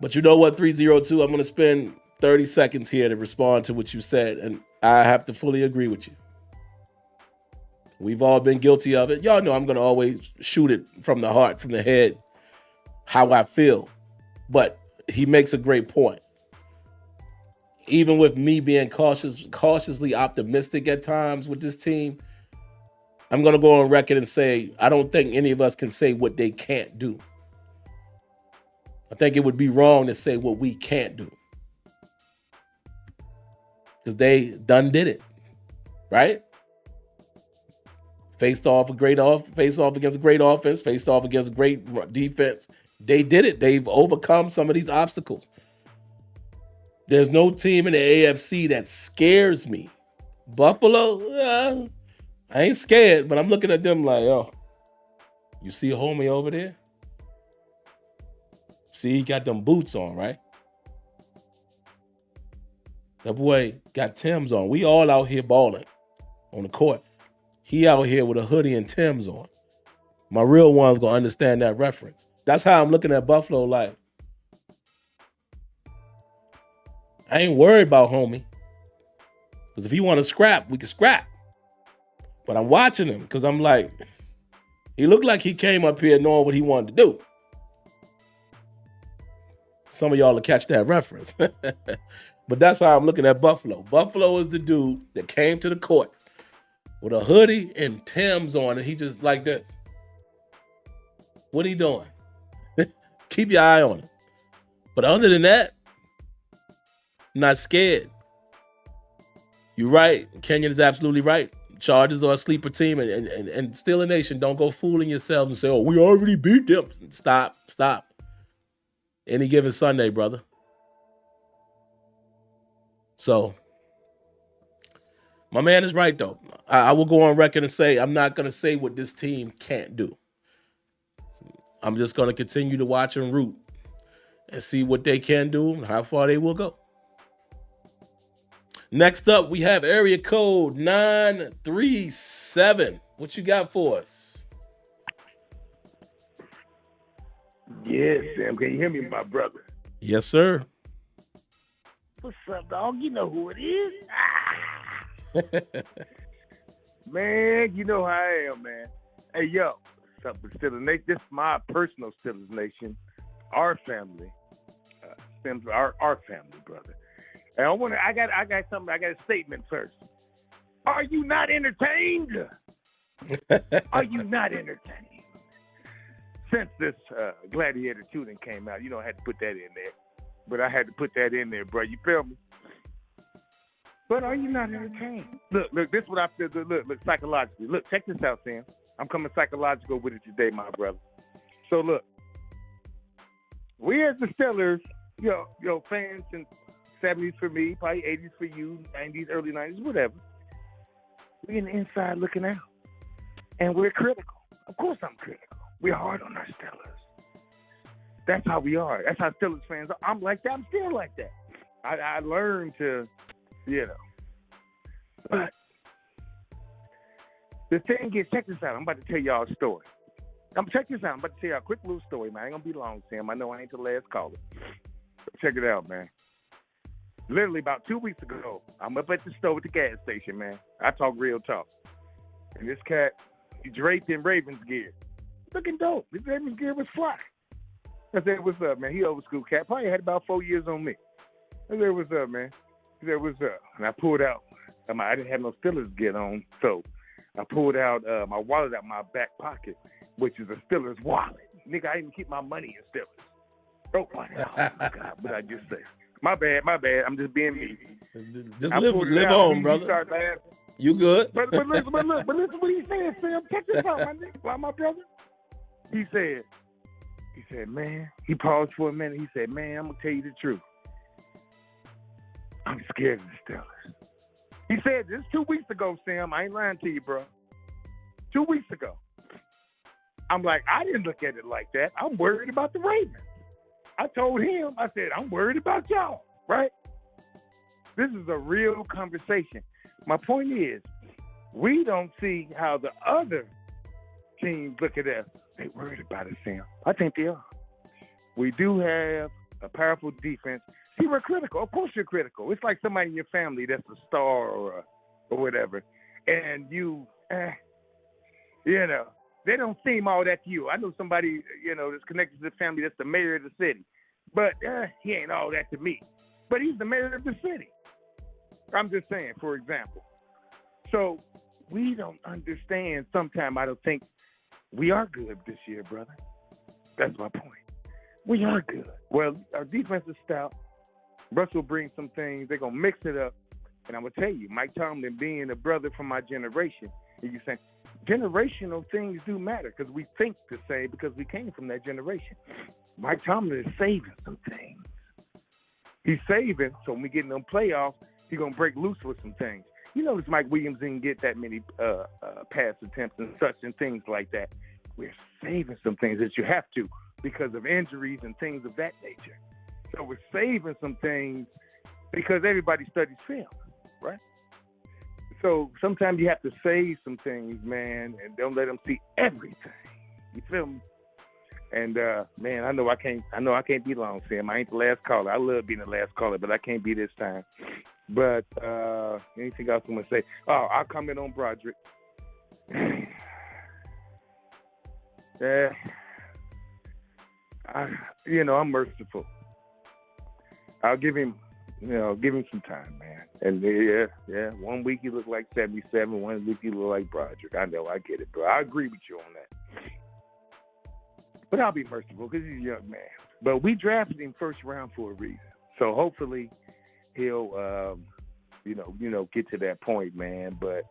But you know what, 302, I'm going to spend 30 seconds here to respond to what you said, and I have to fully agree with you. We've all been guilty of it. Y'all know I'm going to always shoot it from the heart, from the head, how I feel. But he makes a great point. Even with me being cautiously optimistic at times with this team, I'm going to go on record and say I don't think any of us can say what they can't do. I think it would be wrong to say what we can't do. Because they done did it, right? Faced off against a great offense, faced off against a great defense. They did it. They've overcome some of these obstacles. There's no team in the AFC that scares me. Buffalo, I ain't scared, but I'm looking at them like, oh, you see a homie over there? See, he got them boots on, right? That boy got Timbs on. We all out here balling on the court. He out here with a hoodie and Timbs on. My real one's going to understand that reference. That's how I'm looking at Buffalo like, I ain't worried about homie. Because if he want to scrap, we can scrap. But I'm watching him because I'm like, he looked like he came up here knowing what he wanted to do. Some of y'all will catch that reference. But that's how I'm looking at Buffalo. Buffalo is the dude that came to the court with a hoodie and Timbs on, and he just like this. What he doing? Keep your eye on him. But other than that, I'm not scared. You're right. Kenyon is absolutely right. Chargers are a sleeper team, and Steeler Nation, don't go fooling yourselves and say, oh, we already beat them. Stop. Any given Sunday, brother. So, my man is right, though. I will go on record and say I'm not going to say what this team can't do. I'm just going to continue to watch and root and see what they can do and how far they will go. Next up, we have area code 937. What you got for us? Yes, Sam. Can you hear me, my brother? Yes, sir. What's up, dog? You know who it is. Man, you know how I am, man. Hey, yo. What's up with Steelers Nation? This is my personal Steelers Nation. Our family. Our family, brother. And I got a statement first. Are you not entertained? Are you not entertained? Since this Gladiator 2 then came out, I had to put that in there. But I had to put that in there, bro. You feel me? But are you not entertained? Look, this is what I feel. Look, psychologically. Look, check this out, Sam. I'm coming psychological with it today, my brother. So, look. We as the Steelers, fans in 70s for me, probably 80s for you, 90s, early 90s, whatever. We're in the inside looking out. And we're critical. Of course I'm critical. We're hard on our Steelers. That's how we are. That's how Steelers fans are. I'm like that. I'm still like that. I learned to, But the thing is, check this out. I'm about to tell y'all a story. Check this out. I'm about to tell y'all a quick little story, man. I ain't going to be long, Sam. I know I ain't the last caller. But check it out, man. Literally about 2 weeks ago, I'm up at the store at the gas station, man. I talk real talk. And this cat, he draped in Ravens gear. Looking dope. His Ravens gear was fly. I said, what's up, man? He old school cat. Probably had about 4 years on me. I said, what's up, man? He said, what's up? And I pulled out. I didn't have no Steelers gear on, so I pulled out my wallet out my back pocket, which is a Steelers wallet. Nigga, I didn't keep my money in Steelers. Oh, my God. What I just say? My bad. I'm just being me. Just live on, brother. You good? But listen what he said, Sam. Check this out, my brother. He said, man, he paused for a minute. He said, man, I'm going to tell you the truth. I'm scared of the Steelers. He said this 2 weeks ago, Sam. I ain't lying to you, bro. 2 weeks ago. I'm like, I didn't look at it like that. I'm worried about the Ravens. I told him, I said, I'm worried about y'all, right? This is a real conversation. My point is, we don't see how the other teams look at us. They worried about us, Sam. I think they are. We do have a powerful defense. See, we're critical. Of course you're critical. It's like somebody in your family that's a star or whatever. And they don't seem all that to you. I know somebody, that's connected to the family that's the mayor of the city. But he ain't all that to me. But he's the mayor of the city. I'm just saying, for example. So we don't understand. Sometimes I don't think we are good this year, brother. That's my point. We are good. Well, our defense is stout. Russ will bring some things. They're going to mix it up. And I'm going to tell you, Mike Tomlin being a brother from my generation, and you say, generational things do matter because we think the same because we came from that generation. Mike Tomlin is saving some things. He's saving, so when we get in them playoffs, he's going to break loose with some things. You notice Mike Williams didn't get that many pass attempts and such and things like that. We're saving some things that you have to because of injuries and things of that nature. So we're saving some things because everybody studies film, right? So sometimes you have to save some things, man, and don't let them see everything. You feel me? And man, I know I can't be long, Sam. I ain't the last caller. I love being the last caller, but I can't be this time. But anything else I'm gonna say? Oh, I'll comment on Broderick. I'm merciful. I'll give him some time, man. And yeah, 1 week he looked like 77, 1 week he looked like Broderick. I know, I get it, bro. I agree with you on that. But I'll be merciful because he's a young man. But we drafted him first round for a reason. So hopefully he'll, get to that point, man. But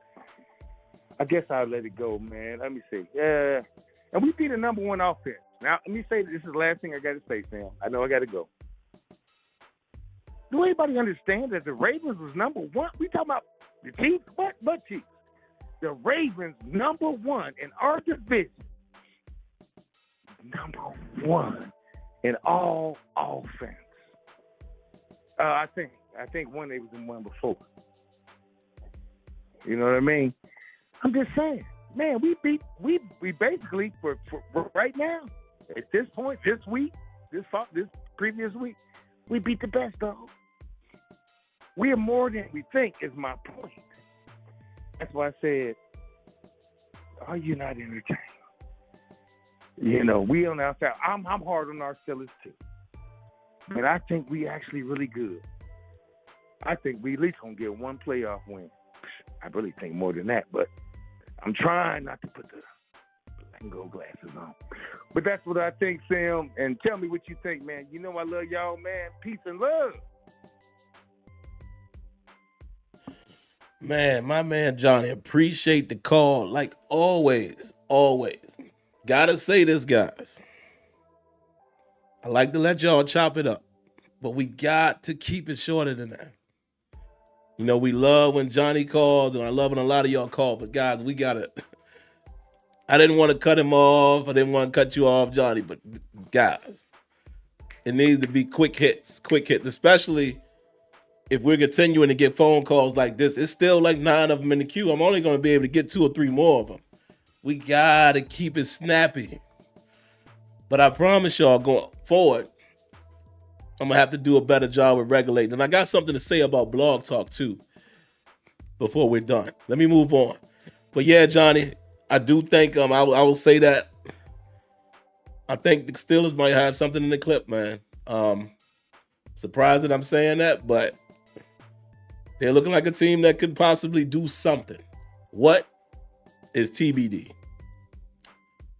I guess I'll let it go, man. Let me see. Yeah. And we be the number one offense. Now, let me say this is the last thing I got to say, Sam. I know I got to go. Do anybody understand that the Ravens was number one? We talking about the Chiefs? What Chiefs? The Ravens number one in our division. Number one in all offense. I think one they was in one before. You know what I mean? I'm just saying, man. We basically for right now at this point, this previous week, we beat the best, dog. We are more than we think. Is my point. That's why I said, are you not entertained? We on the outside. I'm hard on our Steelers too. And I think we actually really good. I think we at least gonna get one playoff win. I really think more than that, but I'm trying not to put the Lango glasses on. But that's what I think, Sam. And tell me what you think, man. You know I love y'all, man. Peace and love. Man, my man Johnny, appreciate the call. Like always. Gotta say this, guys. I like to let y'all chop it up, but we got to keep it shorter than that. You know, we love when Johnny calls, and I love when a lot of y'all call, but guys, we gotta. I didn't want to cut him off. I didn't want to cut you off, Johnny, but guys, it needs to be quick hits, especially if we're continuing to get phone calls like this. It's still like 9 of them in the queue. I'm only going to be able to get 2 or 3 more of them. We got to keep it snappy. But I promise y'all, going forward, I'm going to have to do a better job with regulating. And I got something to say about Blog Talk, too, before we're done. Let me move on. But yeah, Johnny, I do think, I will say that I think the Steelers might have something in the clip, man. Surprised that I'm saying that, but they're looking like a team that could possibly do something. What is TBD?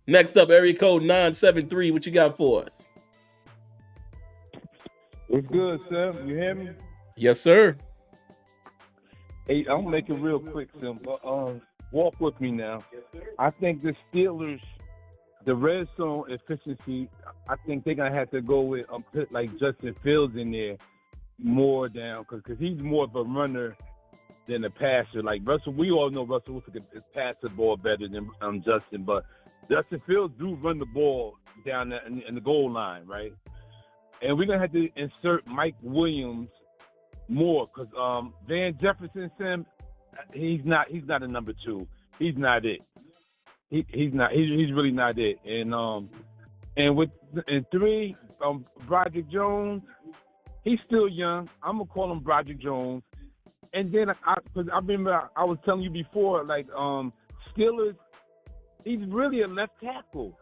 Next up, area code 973. What you got for us? What's good, Sim? You hear me? Yes, sir. Hey, I'm gonna make it real quick, Sim. Walk with me now. I think the Steelers, the red zone efficiency, I think they're gonna have to go with put like Justin Fields in there more down because he's more of a runner than a passer. Like Russell, we all know Russell Wilson can pass the ball better than Justin, but Justin Fields do run the ball down in the goal line, right? And we're gonna have to insert Mike Williams more because Van Jefferson, Sim, he's not a number 2. He's not it. He's really not it. And with 3, Broderick Jones, he's still young. I'm gonna call him Broderick Jones. And then because I remember I was telling you before, like Steelers, he's really a left tackle.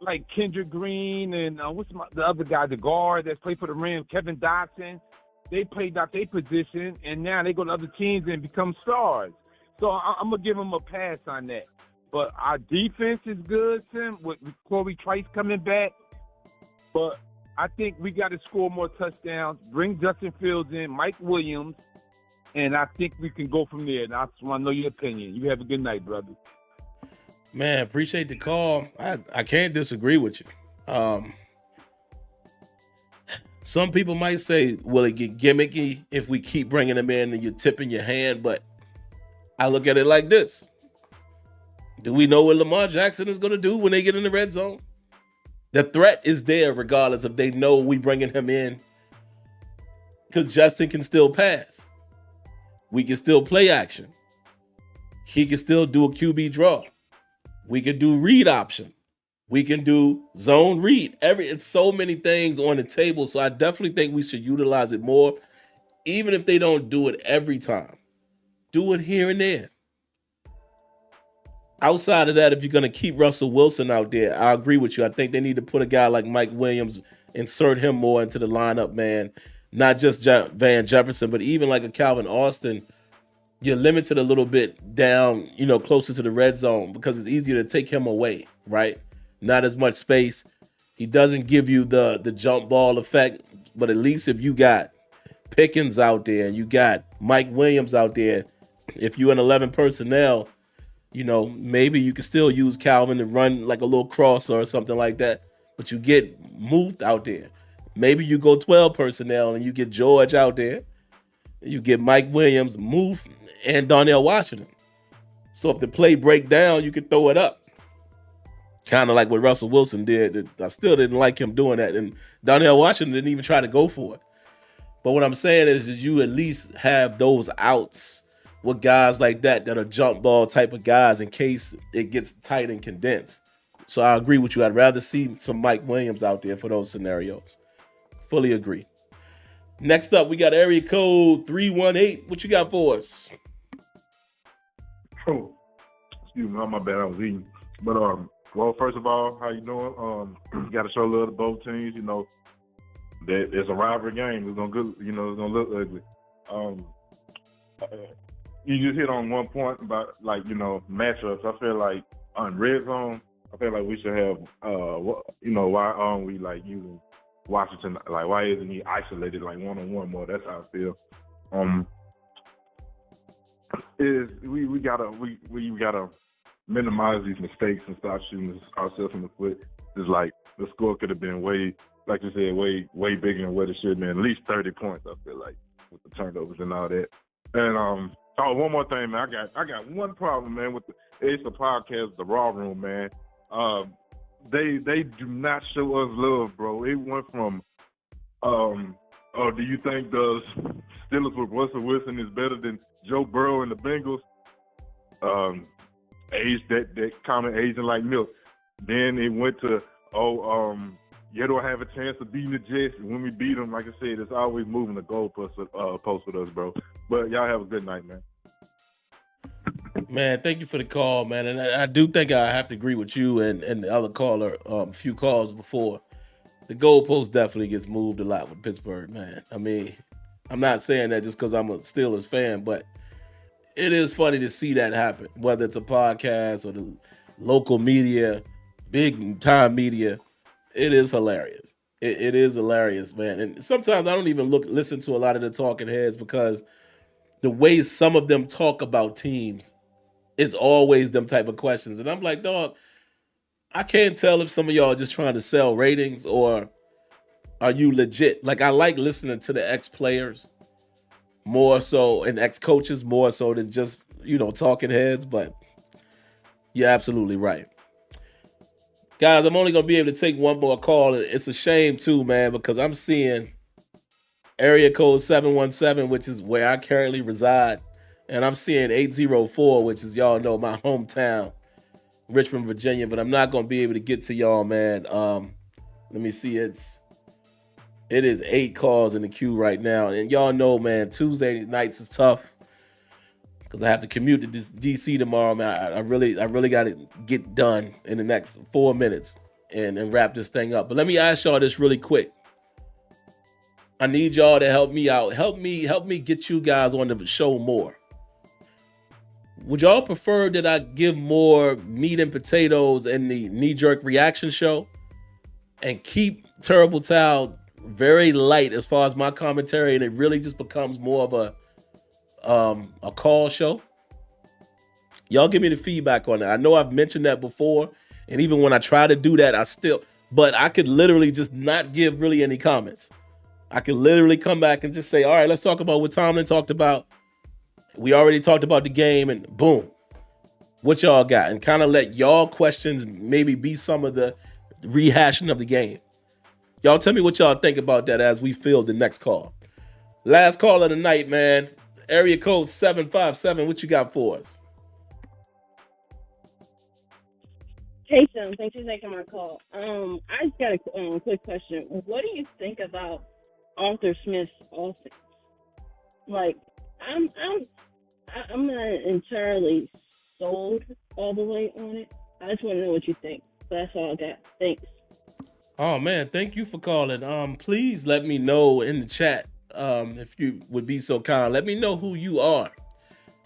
Like Kendrick Green and the other guy, the guard that's played for the Rams, Kevin Dotson. They played out their position, and now they go to other teams and become stars. So I'm gonna give them a pass on that. But our defense is good, Tim, with Corey Trice coming back. But I think we got to score more touchdowns, bring Justin Fields in, Mike Williams, and I think we can go from there. And I just want to know your opinion. You have a good night, brother. Man, appreciate the call. I can't disagree with you. Some people might say, will it get gimmicky if we keep bringing them in and you're tipping your hand? But I look at it like this. Do we know what Lamar Jackson is going to do when they get in the red zone? The threat is there regardless if they know we bringing him in because Justin can still pass. We can still play action. He can still do a QB draw. We can do read option. We can do zone read. It's so many things on the table. So I definitely think we should utilize it more. Even if they don't do it every time. Do it here and there. Outside of that, if you're going to keep Russell Wilson out there, I agree with you. I think they need to put a guy like Mike Williams, insert him more into the lineup, man. Not just Van Jefferson, but even like a Calvin Austin. You're limited a little bit down, closer to the red zone because it's easier to take him away, right? Not as much space. He doesn't give you the jump ball effect, but at least if you got Pickens out there, you got Mike Williams out there, if you're in 11 personnel, maybe you can still use Calvin to run like a little crosser or something like that, but you get Muth out there. Maybe you go 12 personnel and you get George out there. You get Mike Williams, Muth, and Darnell Washington. So if the play break down, you can throw it up. Kind of like what Russell Wilson did. I still didn't like him doing that. And Darnell Washington didn't even try to go for it. But what I'm saying is you at least have those outs with guys like that are jump ball type of guys in case it gets tight and condensed. So I agree with you. I'd rather see some Mike Williams out there for those scenarios. Fully agree. Next up, we got area code 318. What you got for us? Oh, excuse me, my bad, I was eating. But well, first of all, how you doing? You got to show love to both teams. It's a rivalry game. It's gonna look ugly. you just hit on one point about matchups. I feel like on red zone, I feel like we should have why aren't we using Washington? Like, why isn't he isolated one-on-one more? That's how I feel. Is we gotta minimize these mistakes and stop shooting ourselves in the foot. It's like the score could have been way, like you said, way bigger than what it should have been. At least 30 points, I feel like, with the turnovers and all that. And one more thing, man. I got one problem, man, with the Ace of Podcast, the Raw Room, man. They do not show us love, bro. It went from do you think the Steelers with Russell Wilson is better than Joe Burrow and the Bengals? That comment aging like milk. Then it went to you don't have a chance of beating the Jets. And when we beat them, like I said, it's always moving the goalpost with us, bro. But y'all have a good night, man. Man, thank you for the call, man. And I do think I have to agree with you and the other caller, a few calls before. The goalpost definitely gets moved a lot with Pittsburgh, man. I mean, I'm not saying that just because I'm a Steelers fan, but it is funny to see that happen, whether it's a podcast or the local media, big time media. It is hilarious. It is hilarious, man. And sometimes I don't even listen to a lot of the talking heads because the way some of them talk about teams is always them type of questions. And I'm like, dog, I can't tell if some of y'all are just trying to sell ratings or are you legit. Like, I like listening to the ex-players more so and ex-coaches more so than just, talking heads. But you're absolutely right. Guys, I'm only going to be able to take one more call. It's a shame, too, man, because I'm seeing area code 717, which is where I currently reside, and I'm seeing 804, which is, y'all know, my hometown, Richmond, Virginia, but I'm not going to be able to get to y'all, man. Let me see. It is 8 calls in the queue right now, and y'all know, man, Tuesday nights is tough because I have to commute to DC tomorrow, man. I really got to get done in the next 4 minutes and wrap this thing up. But let me ask y'all this really quick. I need y'all to help me out. Help me get you guys on the show more. Would y'all prefer that I give more meat and potatoes in the knee-jerk reaction show and keep Terrible Towel very light as far as my commentary, and it really just becomes more of a call show? Y'all give me the feedback on that. I know I've mentioned that before, and even when I try to do that, but I could literally just not give really any comments. I could literally come back and just say, all right, let's talk about what Tomlin talked about. We already talked about the game, and boom, what y'all got? And kind of let y'all questions maybe be some of the rehashing of the game. Y'all tell me what y'all think about that as we field the next call. Last call of the night, man. Area code 757. What you got for us? Hey, Sam. Thanks for taking my call. I just got a quick question. What do you think about Arthur Smith's offense? Like, I'm not entirely sold all the way on it. I just want to know what you think. That's all I got. Thanks. Oh, man, thank you for calling. Please let me know in the chat, if you would be so kind. Let me know who you are.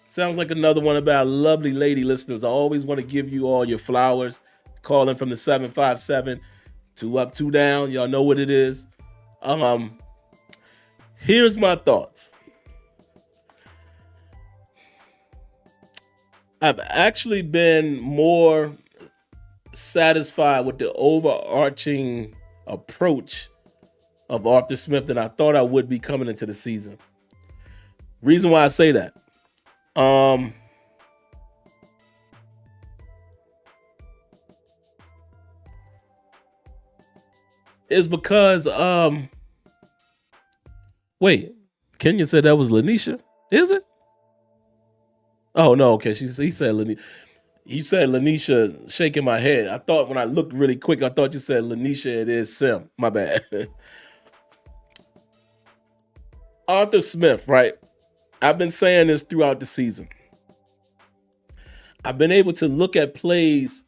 Sounds like another one of our lovely lady listeners. I always want to give you all your flowers. Calling from the 757, 2 up, 2 down. Y'all know what it is. Here's my thoughts. I've actually been more satisfied with the overarching approach of Arthur Smith than I thought I would be coming into the season. Reason why I say that. Is because wait, Kenya said that was Lanisha? Is it? Oh no, okay. He said Lanisha. You said Lanisha, shaking my head. I thought when I looked really quick, I thought you said Lanisha. It is Sim. My bad. Arthur Smith, right? I've been saying this throughout the season. I've been able to look at plays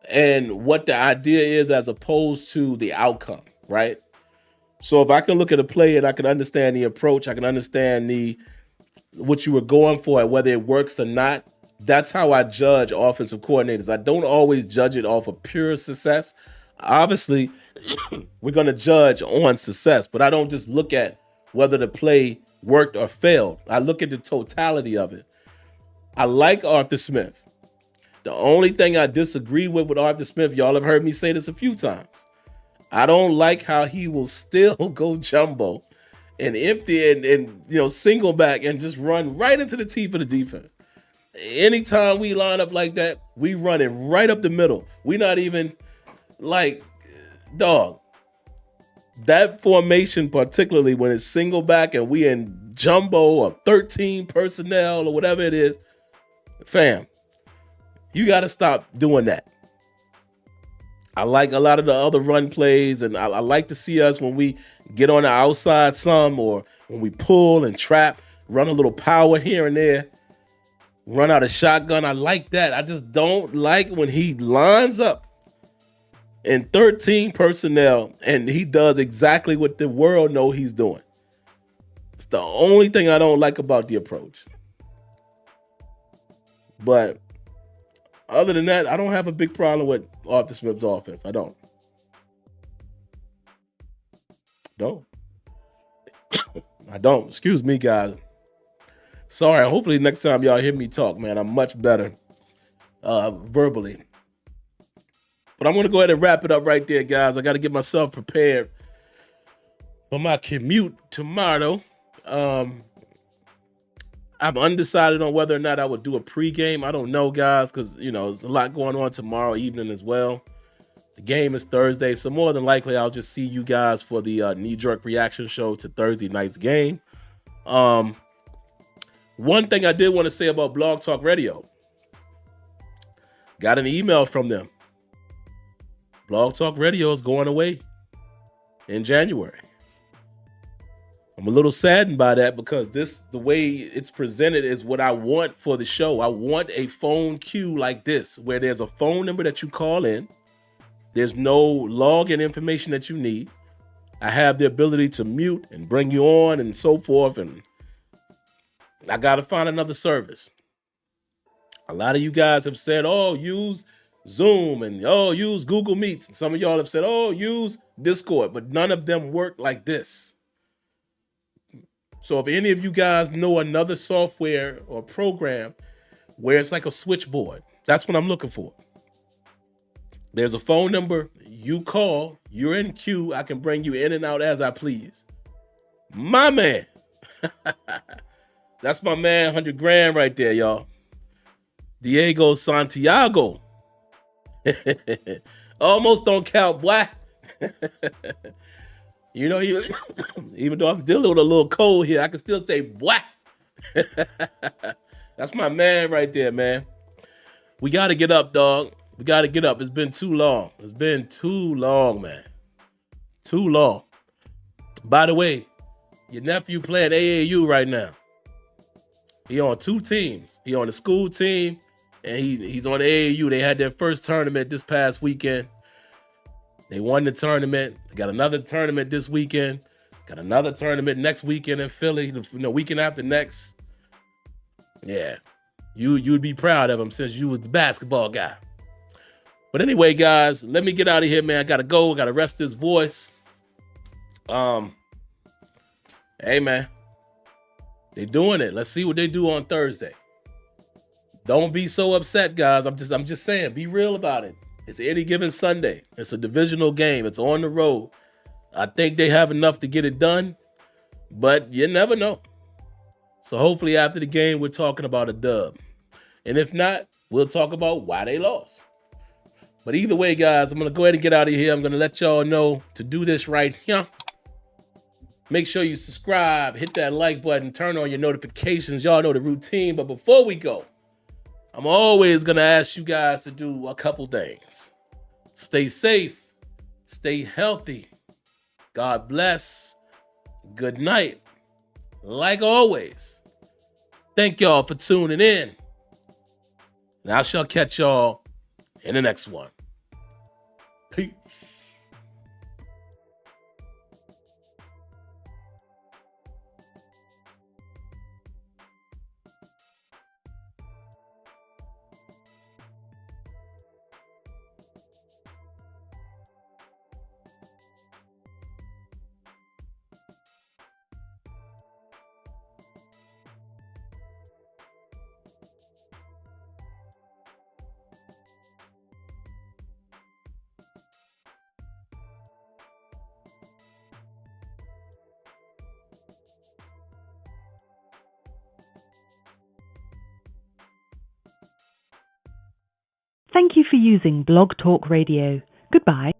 and what the idea is as opposed to the outcome, right? So if I can look at a play and I can understand the approach, I can understand the what you were going for and whether it works or not. That's how I judge offensive coordinators. I don't always judge it off of pure success. Obviously, we're going to judge on success, but I don't just look at whether the play worked or failed. I look at the totality of it. I like Arthur Smith. The only thing I disagree with Arthur Smith, y'all have heard me say this a few times. I don't like how he will still go jumbo and empty and single back and just run right into the teeth of the defense. Anytime we line up like that, we run it right up the middle. We not even like, dog. That formation, particularly when it's single back and we in jumbo or 13 personnel or whatever it is, fam, you got to stop doing that. I like a lot of the other run plays, and I like to see us when we get on the outside some or when we pull and trap, run a little power here and there, run out of shotgun. I like that. I just don't like when he lines up in 13 personnel and he does exactly what the world know he's doing. It's the only thing I don't like about the approach. But other than that, I don't have a big problem with Arthur Smith's offense. I don't. I don't. Excuse me, guys. Sorry. Hopefully next time y'all hear me talk, man, I'm much better verbally. But I'm going to go ahead and wrap it up right there, guys. I got to get myself prepared for my commute tomorrow. I'm undecided on whether or not I would do a pregame. I don't know, guys, because, there's a lot going on tomorrow evening as well. The game is Thursday, so more than likely I'll just see you guys for the knee-jerk reaction show to Thursday night's game. One thing I did want to say about Blog Talk Radio. Got an email from them. Blog Talk Radio is going away in January. I'm a little saddened by that because the way it's presented is what I want for the show. I want a phone queue like this, where there's a phone number that you call in. There's no login information that you need. I have the ability to mute and bring you on and so forth. And I got to find another service. A lot of you guys have said, use Zoom and use Google Meets. And some of y'all have said, use Discord, but none of them work like this. So if any of you guys know another software or program where it's like a switchboard, that's what I'm looking for. There's a phone number, you call, you're in queue, I can bring you in and out as I please. My man. That's my man, 100 grand right there, y'all. Diego Santiago. Almost don't count, boy. Even though I'm dealing with a little cold here, I can still say, boy. That's my man right there, man. We got to get up, dog. We got to get up. It's been too long. It's been too long, man. Too long. By the way, your nephew playing AAU right now. He on two teams. He on the school team, and he's on the AAU. They had their first tournament this past weekend. They won the tournament. They got another tournament this weekend. Got another tournament next weekend in Philly. The weekend after next. Yeah, you'd be proud of him since you was the basketball guy. But anyway, guys, let me get out of here, man. I gotta go. I gotta rest this voice. Hey, man, they doing it. Let's see what they do on Thursday. Don't be so upset, guys. I'm just saying, be real about it. It's any given Sunday. It's a divisional game. It's on the road. I think they have enough to get it done, but you never know. So hopefully after the game, we're talking about a dub. And if not, we'll talk about why they lost. But either way, guys, I'm going to go ahead and get out of here. I'm going to let y'all know to do this right here. Make sure you subscribe, hit that like button, turn on your notifications. Y'all know the routine. But before we go, I'm always going to ask you guys to do a couple things. Stay safe. Stay healthy. God bless. Good night. Like always, thank y'all for tuning in. And I shall catch y'all in the next one. Peace. Thank you for using Blog Talk Radio. Goodbye.